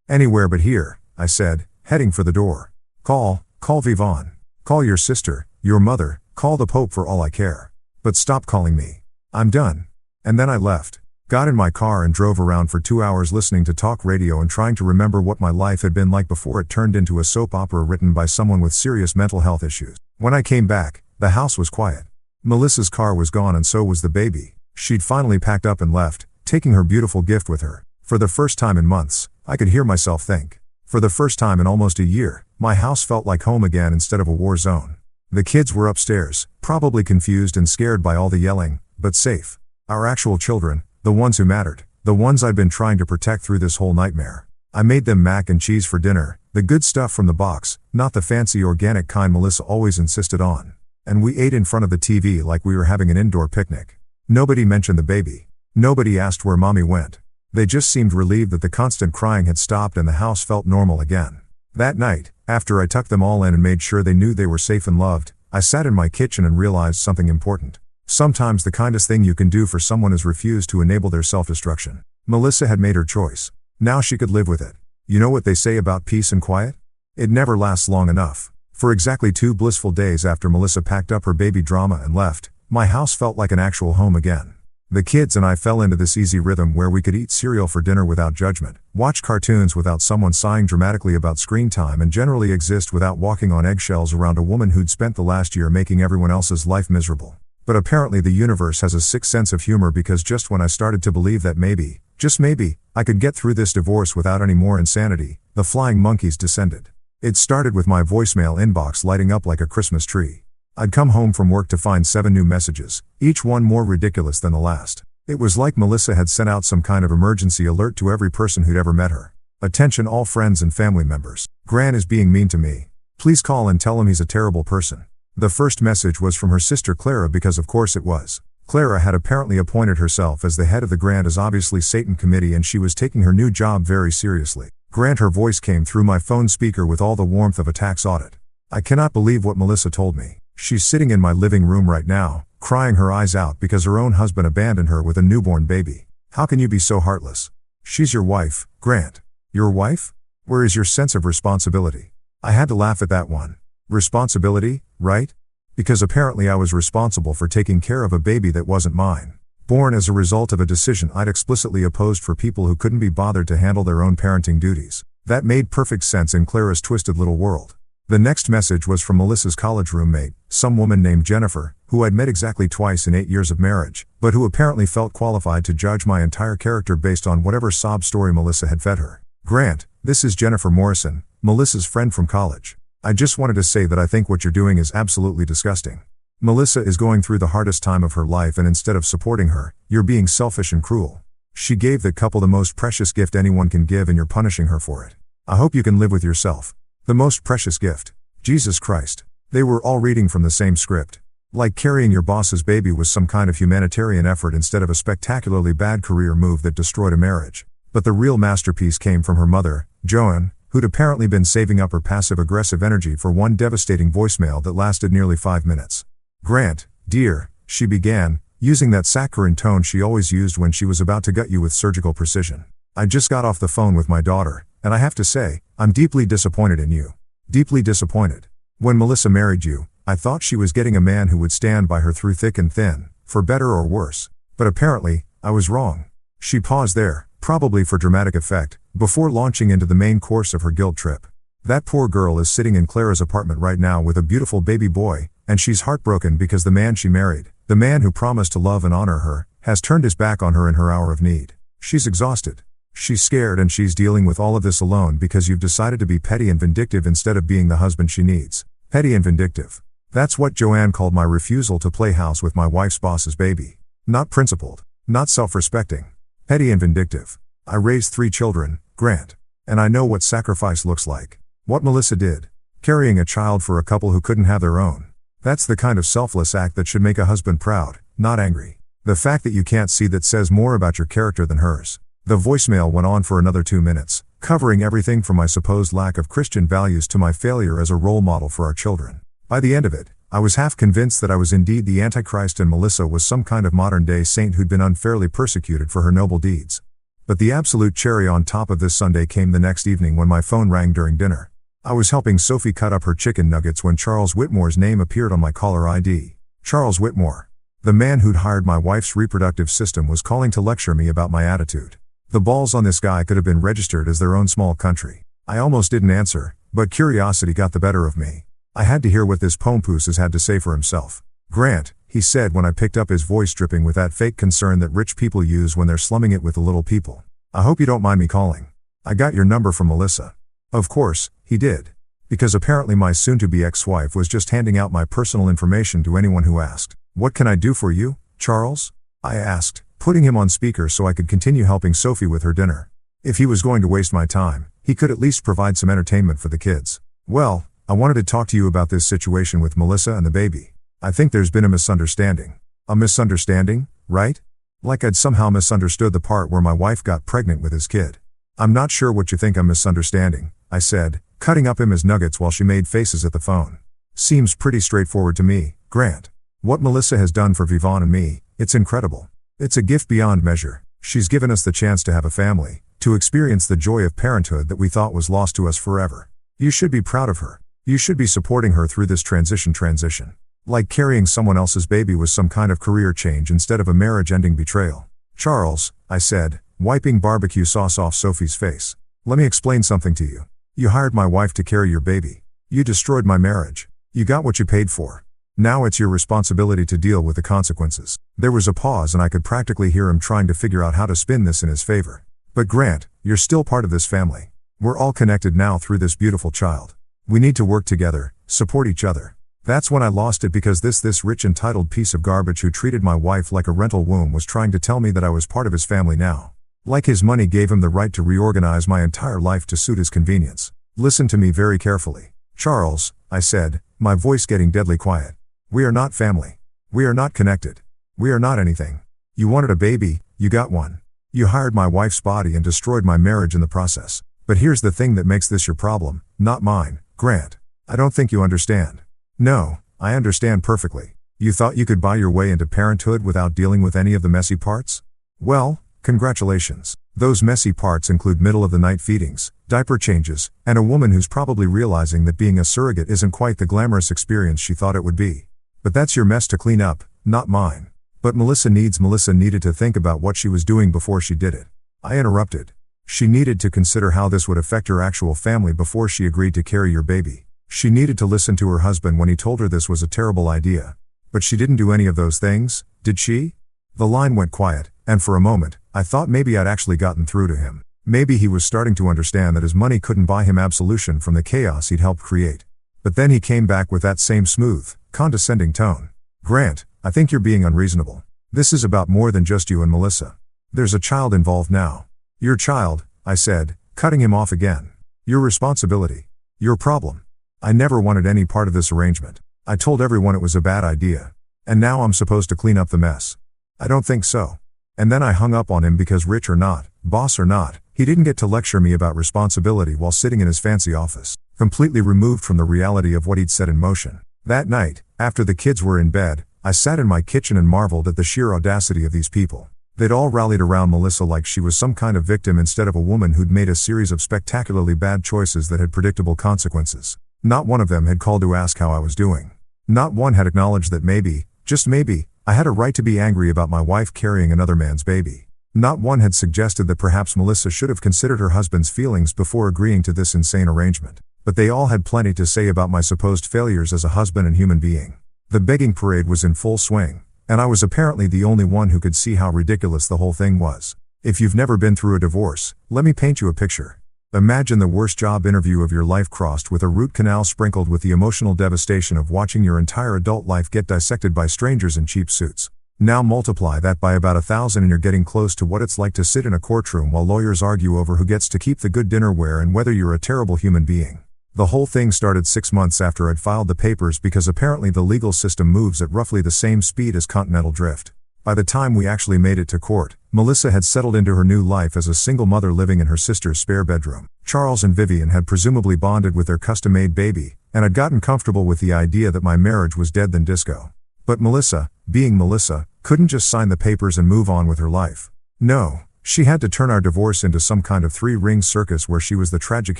Anywhere but here, I said, heading for the door. Call Vivon. Call your sister, your mother, call the Pope for all I care. But stop calling me. I'm done. And then I left. Got in my car and drove around for 2 hours listening to talk radio and trying to remember what my life had been like before it turned into a soap opera written by someone with serious mental health issues. When I came back, the house was quiet. Melissa's car was gone and so was the baby. She'd finally packed up and left, taking her beautiful gift with her. For the first time in months, I could hear myself think. For the first time in almost a year, my house felt like home again instead of a war zone. The kids were upstairs, probably confused and scared by all the yelling, but safe. Our actual children, the ones who mattered, the ones I'd been trying to protect through this whole nightmare. I made them mac and cheese for dinner, the good stuff from the box, not the fancy organic kind Melissa always insisted on. And we ate in front of the TV like we were having an indoor picnic. Nobody mentioned the baby. Nobody asked where mommy went. They just seemed relieved that the constant crying had stopped and the house felt normal again. That night, after I tucked them all in and made sure they knew they were safe and loved, I sat in my kitchen and realized something important. Sometimes the kindest thing you can do for someone is refuse to enable their self-destruction. Melissa had made her choice. Now she could live with it. You know what they say about peace and quiet? It never lasts long enough. For exactly 2 blissful days after Melissa packed up her baby drama and left, my house felt like an actual home again. The kids and I fell into this easy rhythm where we could eat cereal for dinner without judgment, watch cartoons without someone sighing dramatically about screen time, and generally exist without walking on eggshells around a woman who'd spent the last year making everyone else's life miserable. But apparently the universe has a sick sense of humor, because just when I started to believe that maybe, just maybe, I could get through this divorce without any more insanity, the flying monkeys descended. It started with my voicemail inbox lighting up like a Christmas tree. I'd come home from work to find 7 new messages, each one more ridiculous than the last. It was like Melissa had sent out some kind of emergency alert to every person who'd ever met her. Attention all friends and family members. Gran is being mean to me. Please call and tell him he's a terrible person. The first message was from her sister Clara, because of course it was. Clara had apparently appointed herself as the head of the Grant as obviously Satan committee, and she was taking her new job very seriously. Grant, her voice came through my phone speaker with all the warmth of a tax audit. I cannot believe what Melissa told me. She's sitting in my living room right now, crying her eyes out because her own husband abandoned her with a newborn baby. How can you be so heartless? She's your wife, Grant. Your wife? Where is your sense of responsibility? I had to laugh at that one. Responsibility, right? Because apparently I was responsible for taking care of a baby that wasn't mine. Born as a result of a decision I'd explicitly opposed for people who couldn't be bothered to handle their own parenting duties. That made perfect sense in Clara's twisted little world. The next message was from Melissa's college roommate, some woman named Jennifer, who I'd met exactly twice in 8 years of marriage, but who apparently felt qualified to judge my entire character based on whatever sob story Melissa had fed her. Grant, this is Jennifer Morrison, Melissa's friend from college. I just wanted to say that I think what you're doing is absolutely disgusting. Melissa is going through the hardest time of her life, and instead of supporting her, you're being selfish and cruel. She gave that couple the most precious gift anyone can give, and you're punishing her for it. I hope you can live with yourself. The most precious gift. Jesus Christ. They were all reading from the same script. Like carrying your boss's baby was some kind of humanitarian effort instead of a spectacularly bad career move that destroyed a marriage. But the real masterpiece came from her mother, Joan, who'd apparently been saving up her passive-aggressive energy for one devastating voicemail that lasted nearly 5 minutes. Grant, dear, she began, using that saccharine tone she always used when she was about to gut you with surgical precision. I just got off the phone with my daughter, and I have to say, I'm deeply disappointed in you. Deeply disappointed. When Melissa married you, I thought she was getting a man who would stand by her through thick and thin, for better or worse. But apparently, I was wrong. She paused there, probably for dramatic effect, before launching into the main course of her guilt trip. That poor girl is sitting in Clara's apartment right now with a beautiful baby boy, and she's heartbroken because the man she married, the man who promised to love and honor her, has turned his back on her in her hour of need. She's exhausted. She's scared, and she's dealing with all of this alone because you've decided to be petty and vindictive instead of being the husband she needs. Petty and vindictive. That's what Joanne called my refusal to play house with my wife's boss's baby. Not principled. Not self-respecting. Petty and vindictive. I raised 3 children, Grant. And I know what sacrifice looks like. What Melissa did. Carrying a child for a couple who couldn't have their own. That's the kind of selfless act that should make a husband proud, not angry. The fact that you can't see that says more about your character than hers. The voicemail went on for another 2 minutes, covering everything from my supposed lack of Christian values to my failure as a role model for our children. By the end of it, I was half convinced that I was indeed the Antichrist and Melissa was some kind of modern-day saint who'd been unfairly persecuted for her noble deeds. But the absolute cherry on top of this sundae came the next evening when my phone rang during dinner. I was helping Sophie cut up her chicken nuggets when Charles Whitmore's name appeared on my caller ID. Charles Whitmore, the man who'd hired my wife's reproductive system, was calling to lecture me about my attitude. The balls on this guy could have been registered as their own small country. I almost didn't answer, but curiosity got the better of me. I had to hear what this pompoose had to say for himself. "Grant," he said when I picked up his voice, dripping with that fake concern that rich people use when they're slumming it with the little people. "I hope you don't mind me calling. I got your number from Melissa." Of course, he did. Because apparently my soon-to-be ex-wife was just handing out my personal information to anyone who asked. "What can I do for you, Charles?" I asked, putting him on speaker so I could continue helping Sophie with her dinner. If he was going to waste my time, he could at least provide some entertainment for the kids. "Well, I wanted to talk to you about this situation with Melissa and the baby. I think there's been a misunderstanding." "A misunderstanding, right? Like I'd somehow misunderstood the part where my wife got pregnant with his kid." "I'm not sure what you think I'm misunderstanding," I said, cutting up him his nuggets while she made faces at the phone. "Seems pretty straightforward to me, Grant. What Melissa has done for Vivon and me, it's incredible. It's a gift beyond measure. She's given us the chance to have a family, to experience the joy of parenthood that we thought was lost to us forever. You should be proud of her. You should be supporting her through this transition. Like carrying someone else's baby was some kind of career change instead of a marriage-ending betrayal." "Charles," I said, wiping barbecue sauce off Sophie's face, "let me explain something to you. You hired my wife to carry your baby. You destroyed my marriage. You got what you paid for. Now it's your responsibility to deal with the consequences." There was a pause and I could practically hear him trying to figure out how to spin this in his favor. "But Grant, you're still part of this family. We're all connected now through this beautiful child. We need to work together, support each other." That's when I lost it, because this rich entitled piece of garbage who treated my wife like a rental womb was trying to tell me that I was part of his family now. Like his money gave him the right to reorganize my entire life to suit his convenience. "Listen to me very carefully, Charles," I said, my voice getting deadly quiet. "We are not family. We are not connected. We are not anything. You wanted a baby, you got one. You hired my wife's body and destroyed my marriage in the process. But here's the thing that makes this your problem, not mine, Grant. I don't think you understand." "No, I understand perfectly. You thought you could buy your way into parenthood without dealing with any of the messy parts? Well, congratulations. Those messy parts include middle-of-the-night feedings, diaper changes, and a woman who's probably realizing that being a surrogate isn't quite the glamorous experience she thought it would be. But that's your mess to clean up, not mine." "But Melissa needed to think about what she was doing before she did it," I interrupted. "She needed to consider how this would affect her actual family before she agreed to carry your baby. She needed to listen to her husband when he told her this was a terrible idea. But she didn't do any of those things, did she?" The line went quiet, and for a moment, I thought maybe I'd actually gotten through to him. Maybe he was starting to understand that his money couldn't buy him absolution from the chaos he'd helped create. But then he came back with that same smooth, condescending tone. "Grant, I think you're being unreasonable. This is about more than just you and Melissa. There's a child involved now." "Your child," I said, cutting him off again. "Your responsibility. Your problem. I never wanted any part of this arrangement. I told everyone it was a bad idea. And now I'm supposed to clean up the mess. I don't think so." And then I hung up on him because, rich or not, boss or not, he didn't get to lecture me about responsibility while sitting in his fancy office, completely removed from the reality of what he'd set in motion. That night, after the kids were in bed, I sat in my kitchen and marveled at the sheer audacity of these people. They'd all rallied around Melissa like she was some kind of victim instead of a woman who'd made a series of spectacularly bad choices that had predictable consequences. Not one of them had called to ask how I was doing. Not one had acknowledged that maybe, just maybe, I had a right to be angry about my wife carrying another man's baby. Not one had suggested that perhaps Melissa should have considered her husband's feelings before agreeing to this insane arrangement. But they all had plenty to say about my supposed failures as a husband and human being. The begging parade was in full swing, and I was apparently the only one who could see how ridiculous the whole thing was. If you've never been through a divorce, let me paint you a picture. Imagine the worst job interview of your life crossed with a root canal sprinkled with the emotional devastation of watching your entire adult life get dissected by strangers in cheap suits. Now multiply that by about 1,000 and you're getting close to what it's like to sit in a courtroom while lawyers argue over who gets to keep the good dinnerware and whether you're a terrible human being. The whole thing started 6 months after I'd filed the papers because apparently the legal system moves at roughly the same speed as continental drift. By the time we actually made it to court, Melissa had settled into her new life as a single mother living in her sister's spare bedroom. Charles and Vivian had presumably bonded with their custom-made baby, and had gotten comfortable with the idea that my marriage was dead than disco. But Melissa, being Melissa, couldn't just sign the papers and move on with her life. No, she had to turn our divorce into some kind of three-ring circus where she was the tragic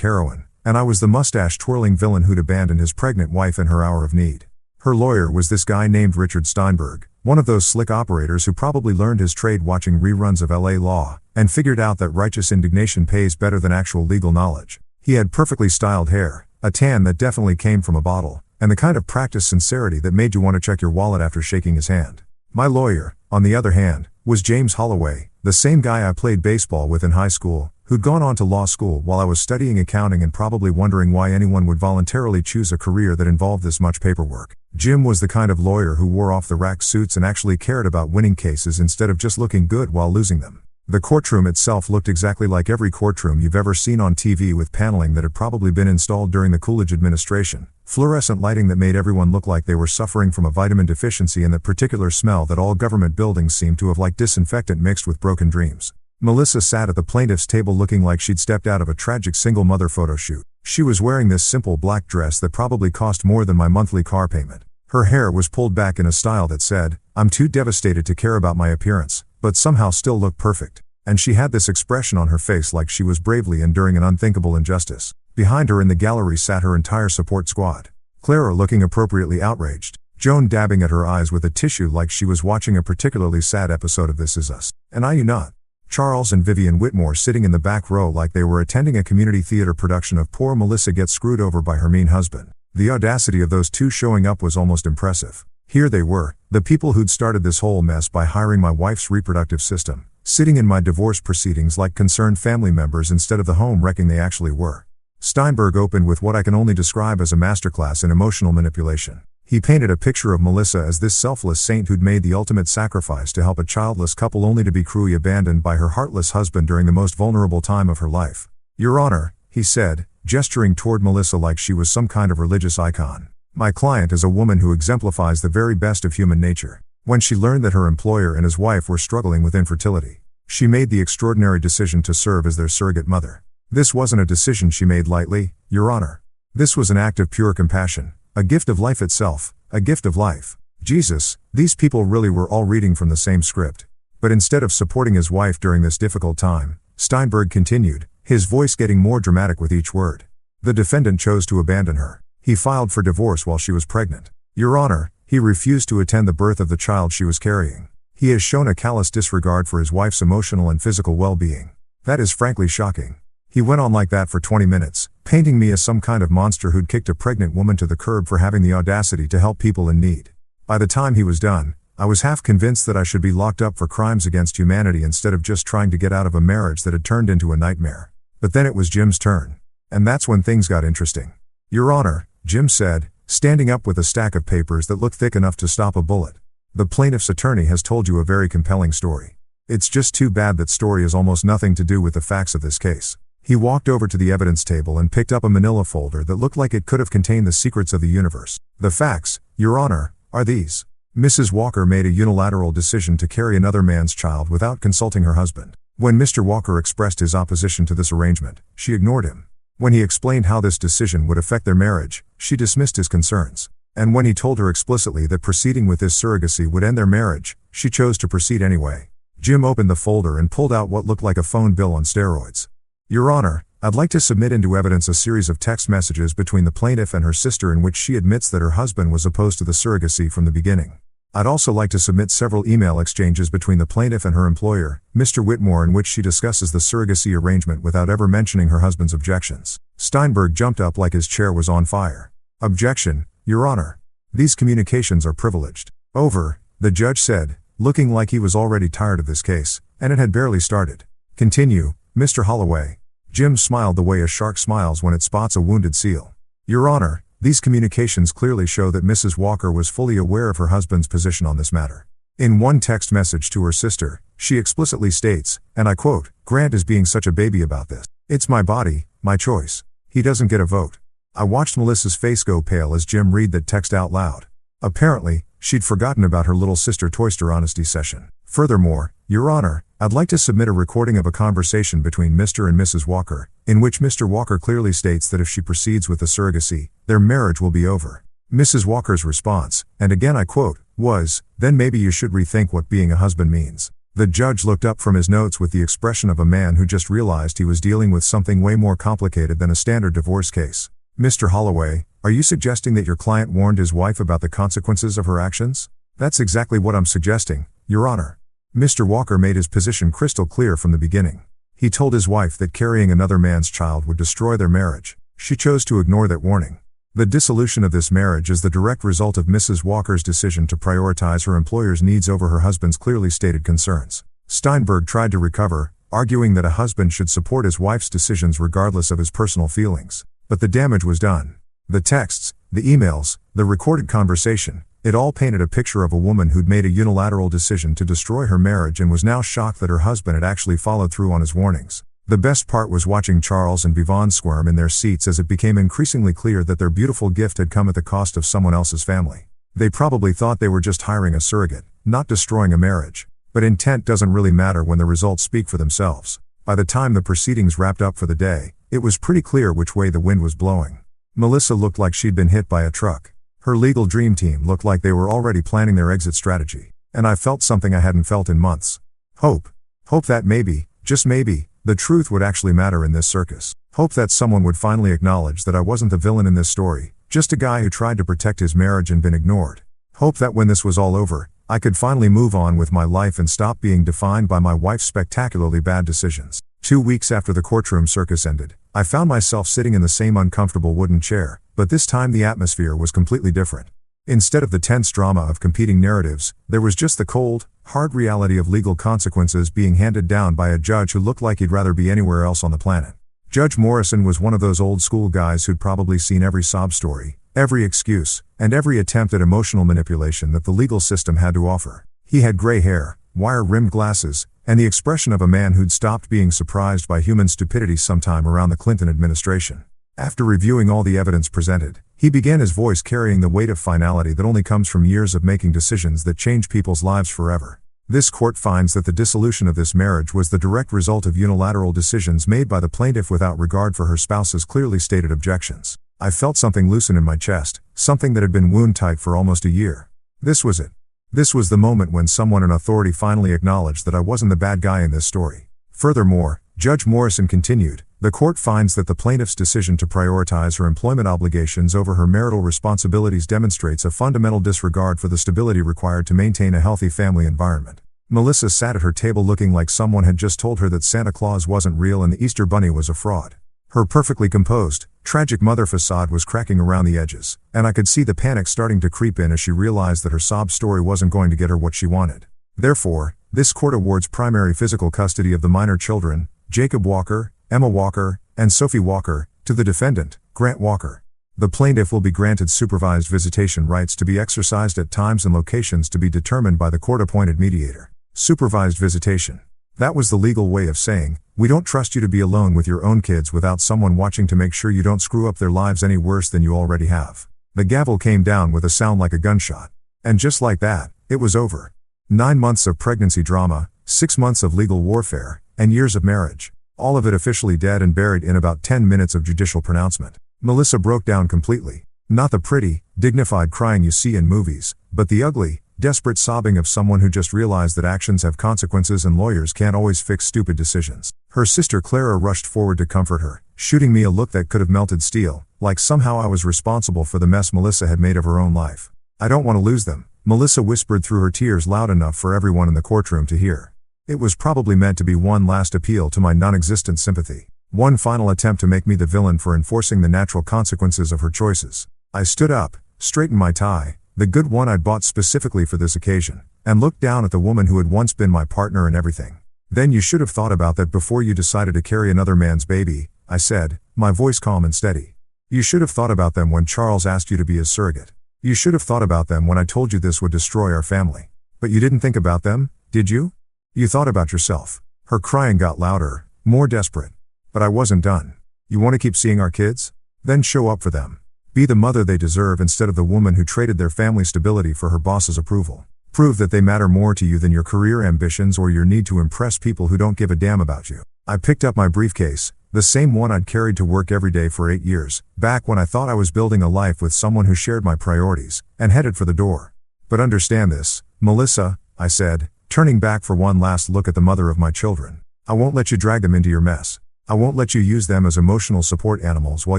heroine, and I was the mustache-twirling villain who'd abandoned his pregnant wife in her hour of need. Her lawyer was this guy named Richard Steinberg, one of those slick operators who probably learned his trade watching reruns of LA Law, and figured out that righteous indignation pays better than actual legal knowledge. He had perfectly styled hair, a tan that definitely came from a bottle, and the kind of practiced sincerity that made you want to check your wallet after shaking his hand. My lawyer, on the other hand, was James Holloway, the same guy I played baseball with in high school, who'd gone on to law school while I was studying accounting and probably wondering why anyone would voluntarily choose a career that involved this much paperwork. Jim was the kind of lawyer who wore off-the-rack suits and actually cared about winning cases instead of just looking good while losing them. The courtroom itself looked exactly like every courtroom you've ever seen on TV, with paneling that had probably been installed during the Coolidge administration, fluorescent lighting that made everyone look like they were suffering from a vitamin deficiency, and that particular smell that all government buildings seem to have, like disinfectant mixed with broken dreams. Melissa sat at the plaintiff's table looking like she'd stepped out of a tragic single mother photo shoot. She was wearing this simple black dress that probably cost more than my monthly car payment. Her hair was pulled back in a style that said, "I'm too devastated to care about my appearance, but somehow still look perfect." And she had this expression on her face like she was bravely enduring an unthinkable injustice. Behind her in the gallery sat her entire support squad. Clara looking appropriately outraged. Joan dabbing at her eyes with a tissue like she was watching a particularly sad episode of This Is Us. And I you not. Charles and Vivian Whitmore sitting in the back row like they were attending a community theater production of Poor Melissa Gets Screwed Over by Her Mean Husband. The audacity of those two showing up was almost impressive. Here they were, the people who'd started this whole mess by hiring my wife's reproductive system, sitting in my divorce proceedings like concerned family members instead of the home wrecking they actually were. Steinberg opened with what I can only describe as a masterclass in emotional manipulation. He painted a picture of Melissa as this selfless saint who'd made the ultimate sacrifice to help a childless couple only to be cruelly abandoned by her heartless husband during the most vulnerable time of her life. "Your Honor," he said, gesturing toward Melissa like she was some kind of religious icon, "my client is a woman who exemplifies the very best of human nature. When she learned that her employer and his wife were struggling with infertility, she made the extraordinary decision to serve as their surrogate mother. This wasn't a decision she made lightly, Your Honor. This was an act of pure compassion, a gift of life itself, a gift of life. Jesus, these people really were all reading from the same script." But instead of supporting his wife during this difficult time, Steinberg continued, his voice getting more dramatic with each word. "The defendant chose to abandon her. He filed for divorce while she was pregnant. Your Honor, he refused to attend the birth of the child she was carrying. He has shown a callous disregard for his wife's emotional and physical well-being. That is frankly shocking. He went on like that for 20 minutes, painting me as some kind of monster who'd kicked a pregnant woman to the curb for having the audacity to help people in need. By the time he was done, I was half convinced that I should be locked up for crimes against humanity instead of just trying to get out of a marriage that had turned into a nightmare. But then it was Jim's turn. And that's when things got interesting. Your Honor, Jim said, standing up with a stack of papers that looked thick enough to stop a bullet. The plaintiff's attorney has told you a very compelling story. It's just too bad that story has almost nothing to do with the facts of this case. He walked over to the evidence table and picked up a manila folder that looked like it could have contained the secrets of the universe. The facts, Your Honor, are these. Mrs. Walker made a unilateral decision to carry another man's child without consulting her husband. When Mr. Walker expressed his opposition to this arrangement, she ignored him. When he explained how this decision would affect their marriage, she dismissed his concerns. And when he told her explicitly that proceeding with this surrogacy would end their marriage, she chose to proceed anyway. Jim opened the folder and pulled out what looked like a phone bill on steroids. Your Honor, I'd like to submit into evidence a series of text messages between the plaintiff and her sister in which she admits that her husband was opposed to the surrogacy from the beginning. I'd also like to submit several email exchanges between the plaintiff and her employer, Mr. Whitmore, in which she discusses the surrogacy arrangement without ever mentioning her husband's objections. Steinberg jumped up like his chair was on fire. Objection, Your Honor. These communications are privileged. Over, the judge said, looking like he was already tired of this case, and it had barely started. Continue, Mr. Holloway. Jim smiled the way a shark smiles when it spots a wounded seal. Your Honor, these communications clearly show that Mrs. Walker was fully aware of her husband's position on this matter. In one text message to her sister, she explicitly states, and I quote, "Grant is being such a baby about this. It's my body, my choice. He doesn't get a vote." I watched Melissa's face go pale as Jim read that text out loud. Apparently, she'd forgotten about her little sister Toyster honesty session. Furthermore, Your Honor, I'd like to submit a recording of a conversation between Mr. and Mrs. Walker, in which Mr. Walker clearly states that if she proceeds with the surrogacy, their marriage will be over. Mrs. Walker's response, and again I quote, was, "Then maybe you should rethink what being a husband means." The judge looked up from his notes with the expression of a man who just realized he was dealing with something way more complicated than a standard divorce case. "Mr. Holloway, are you suggesting that your client warned his wife about the consequences of her actions?" "That's exactly what I'm suggesting, Your Honor." Mr. Walker made his position crystal clear from the beginning. He told his wife that carrying another man's child would destroy their marriage. She chose to ignore that warning. The dissolution of this marriage is the direct result of Mrs. Walker's decision to prioritize her employer's needs over her husband's clearly stated concerns. Steinberg tried to recover, arguing that a husband should support his wife's decisions regardless of his personal feelings. But the damage was done. The texts, the emails, the recorded conversation, it all painted a picture of a woman who'd made a unilateral decision to destroy her marriage and was now shocked that her husband had actually followed through on his warnings. The best part was watching Charles and Vivon squirm in their seats as it became increasingly clear that their beautiful gift had come at the cost of someone else's family. They probably thought they were just hiring a surrogate, not destroying a marriage. But intent doesn't really matter when the results speak for themselves. By the time the proceedings wrapped up for the day, it was pretty clear which way the wind was blowing. Melissa looked like she'd been hit by a truck. Her legal dream team looked like they were already planning their exit strategy. And I felt something I hadn't felt in months. Hope. Hope that maybe, just maybe, the truth would actually matter in this circus. Hope that someone would finally acknowledge that I wasn't the villain in this story, just a guy who tried to protect his marriage and been ignored. Hope that when this was all over, I could finally move on with my life and stop being defined by my wife's spectacularly bad decisions. 2 weeks after the courtroom circus ended, I found myself sitting in the same uncomfortable wooden chair, but this time the atmosphere was completely different. Instead of the tense drama of competing narratives, there was just the cold, hard reality of legal consequences being handed down by a judge who looked like he'd rather be anywhere else on the planet. Judge Morrison was one of those old school guys who'd probably seen every sob story, every excuse, and every attempt at emotional manipulation that the legal system had to offer. He had gray hair, wire-rimmed glasses, and the expression of a man who'd stopped being surprised by human stupidity sometime around the Clinton administration. After reviewing all the evidence presented, he began, his voice carrying the weight of finality that only comes from years of making decisions that change people's lives forever. This court finds that the dissolution of this marriage was the direct result of unilateral decisions made by the plaintiff without regard for her spouse's clearly stated objections. I felt something loosen in my chest, something that had been wound-tight for almost a year. This was it. This was the moment when someone in authority finally acknowledged that I wasn't the bad guy in this story. Furthermore, Judge Morrison continued, the court finds that the plaintiff's decision to prioritize her employment obligations over her marital responsibilities demonstrates a fundamental disregard for the stability required to maintain a healthy family environment. Melissa sat at her table looking like someone had just told her that Santa Claus wasn't real and the Easter Bunny was a fraud. Her perfectly composed, tragic mother facade was cracking around the edges, and I could see the panic starting to creep in as she realized that her sob story wasn't going to get her what she wanted. Therefore, this court awards primary physical custody of the minor children, Jacob Walker, Emma Walker, and Sophie Walker, to the defendant, Grant Walker. The plaintiff will be granted supervised visitation rights to be exercised at times and locations to be determined by the court-appointed mediator. Supervised visitation. That was the legal way of saying, we don't trust you to be alone with your own kids without someone watching to make sure you don't screw up their lives any worse than you already have. The gavel came down with a sound like a gunshot. And just like that, it was over. 9 months of pregnancy drama, 6 months of legal warfare, and years of marriage. All of it officially dead and buried in about 10 minutes of judicial pronouncement. Melissa broke down completely. Not the pretty, dignified crying you see in movies, but the ugly, desperate sobbing of someone who just realized that actions have consequences and lawyers can't always fix stupid decisions. Her sister Clara rushed forward to comfort her, shooting me a look that could have melted steel, like somehow I was responsible for the mess Melissa had made of her own life. I don't want to lose them, Melissa whispered through her tears loud enough for everyone in the courtroom to hear. It was probably meant to be one last appeal to my non-existent sympathy. One final attempt to make me the villain for enforcing the natural consequences of her choices. I stood up, straightened my tie, the good one I'd bought specifically for this occasion, and looked down at the woman who had once been my partner and everything. Then you should have thought about that before you decided to carry another man's baby, I said, my voice calm and steady. You should have thought about them when Charles asked you to be his surrogate. You should have thought about them when I told you this would destroy our family. But you didn't think about them, did you? You thought about yourself. Her crying got louder, more desperate. But I wasn't done. You want to keep seeing our kids? Then show up for them. Be the mother they deserve instead of the woman who traded their family stability for her boss's approval. Prove that they matter more to you than your career ambitions or your need to impress people who don't give a damn about you. I picked up my briefcase, the same one I'd carried to work every day for 8 years, back when I thought I was building a life with someone who shared my priorities, and headed for the door. But understand this, Melissa, I said, turning back for one last look at the mother of my children. I won't let you drag them into your mess. I won't let you use them as emotional support animals while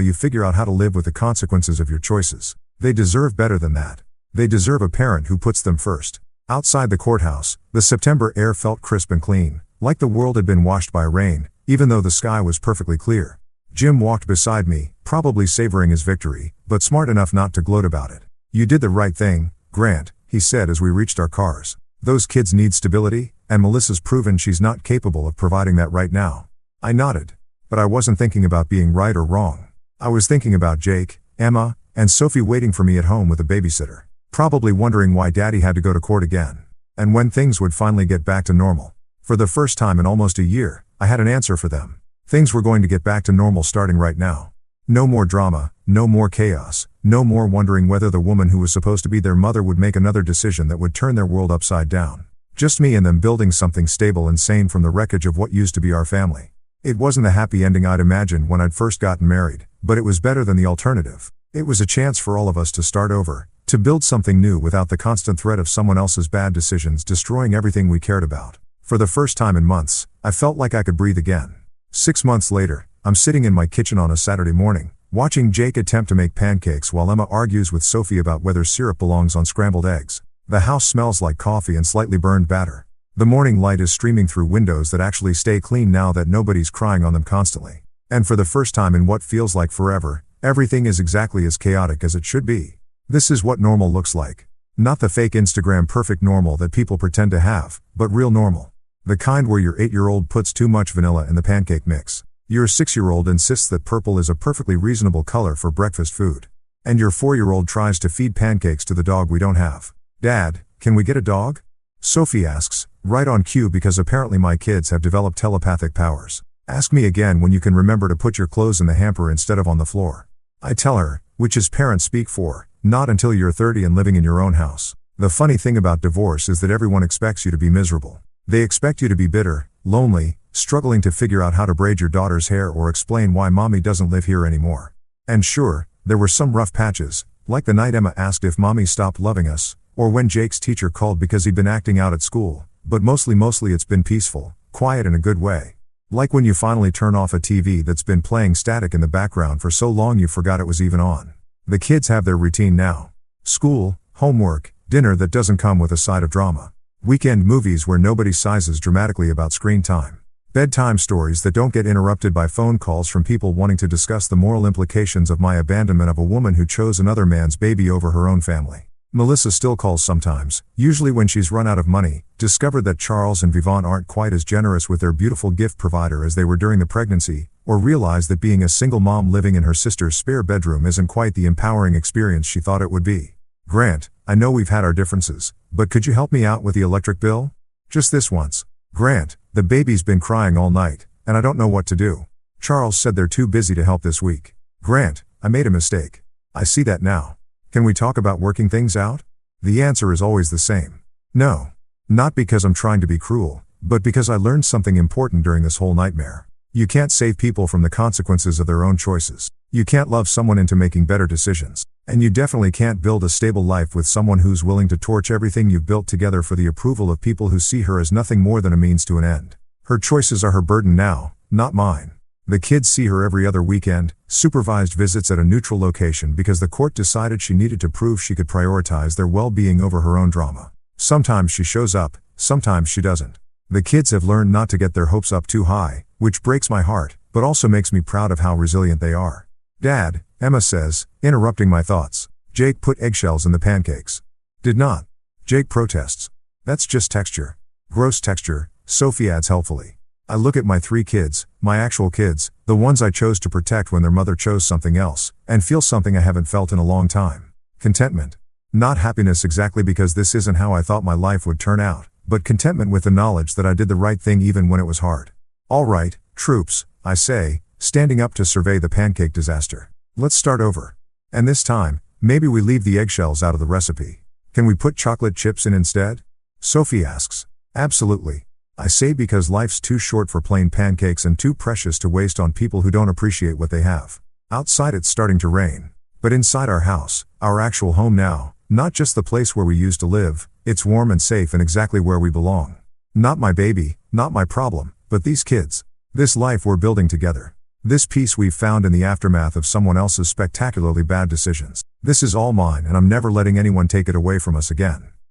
you figure out how to live with the consequences of your choices. They deserve better than that. They deserve a parent who puts them first. Outside the courthouse, the September air felt crisp and clean, like the world had been washed by rain, even though the sky was perfectly clear. Jim walked beside me, probably savoring his victory, but smart enough not to gloat about it. You did the right thing, Grant, he said as we reached our cars. Those kids need stability, and Melissa's proven she's not capable of providing that right now. I nodded. But I wasn't thinking about being right or wrong. I was thinking about Jake, Emma, and Sophie waiting for me at home with a babysitter. Probably wondering why Daddy had to go to court again. And when things would finally get back to normal. For the first time in almost a year, I had an answer for them. Things were going to get back to normal starting right now. No more drama, no more chaos, no more wondering whether the woman who was supposed to be their mother would make another decision that would turn their world upside down. Just me and them building something stable and sane from the wreckage of what used to be our family. It wasn't the happy ending I'd imagined when I'd first gotten married, but it was better than the alternative. It was a chance for all of us to start over, to build something new without the constant threat of someone else's bad decisions destroying everything we cared about. For the first time in months, I felt like I could breathe again. 6 months later, I'm sitting in my kitchen on a Saturday morning, watching Jake attempt to make pancakes while Emma argues with Sophie about whether syrup belongs on scrambled eggs. The house smells like coffee and slightly burned batter. The morning light is streaming through windows that actually stay clean now that nobody's crying on them constantly. And for the first time in what feels like forever, everything is exactly as chaotic as it should be. This is what normal looks like. Not the fake Instagram perfect normal that people pretend to have, but real normal. The kind where your 8-year-old puts too much vanilla in the pancake mix. Your 6-year-old insists that purple is a perfectly reasonable color for breakfast food. And your 4-year-old tries to feed pancakes to the dog we don't have. Dad, can we get a dog? Sophie asks, right on cue because apparently my kids have developed telepathic powers. Ask me again when you can remember to put your clothes in the hamper instead of on the floor. I tell her, which is parents speak for, not until you're 30 and living in your own house. The funny thing about divorce is that everyone expects you to be miserable. They expect you to be bitter, lonely, struggling to figure out how to braid your daughter's hair or explain why mommy doesn't live here anymore. And sure, there were some rough patches, like the night Emma asked if mommy stopped loving us, or when Jake's teacher called because he'd been acting out at school, but mostly it's been peaceful, quiet in a good way. Like when you finally turn off a TV that's been playing static in the background for so long you forgot it was even on. The kids have their routine now. School, homework, dinner that doesn't come with a side of drama. Weekend movies where nobody sighs dramatically about screen time. Bedtime stories that don't get interrupted by phone calls from people wanting to discuss the moral implications of my abandonment of a woman who chose another man's baby over her own family. Melissa still calls sometimes, usually when she's run out of money, discovered that Charles and Vivant aren't quite as generous with their beautiful gift provider as they were during the pregnancy, or realized that being a single mom living in her sister's spare bedroom isn't quite the empowering experience she thought it would be. Grant, I know we've had our differences, but could you help me out with the electric bill? Just this once. Grant, the baby's been crying all night, and I don't know what to do. Charles said they're too busy to help this week. Grant, I made a mistake. I see that now. Can we talk about working things out? The answer is always the same. No. Not because I'm trying to be cruel, but because I learned something important during this whole nightmare. You can't save people from the consequences of their own choices. You can't love someone into making better decisions. And you definitely can't build a stable life with someone who's willing to torch everything you've built together for the approval of people who see her as nothing more than a means to an end. Her choices are her burden now, not mine. The kids see her every other weekend, supervised visits at a neutral location because the court decided she needed to prove she could prioritize their well-being over her own drama. Sometimes she shows up, sometimes she doesn't. The kids have learned not to get their hopes up too high, which breaks my heart, but also makes me proud of how resilient they are. Dad, Emma says, interrupting my thoughts. Jake put eggshells in the pancakes. Did not. Jake protests. That's just texture. Gross texture, Sophie adds helpfully. I look at my 3 kids, my actual kids, the ones I chose to protect when their mother chose something else, and feel something I haven't felt in a long time. Contentment. Not happiness exactly because this isn't how I thought my life would turn out, but contentment with the knowledge that I did the right thing even when it was hard. All right, troops, I say, standing up to survey the pancake disaster. Let's start over. And this time, maybe we leave the eggshells out of the recipe. Can we put chocolate chips in instead? Sophie asks. Absolutely. I say because life's too short for plain pancakes and too precious to waste on people who don't appreciate what they have. Outside it's starting to rain. But inside our house, our actual home now, not just the place where we used to live, it's warm and safe and exactly where we belong. Not my baby, not my problem, but these kids. This life we're building together. This peace we've found in the aftermath of someone else's spectacularly bad decisions. This is all mine and I'm never letting anyone take it away from us again.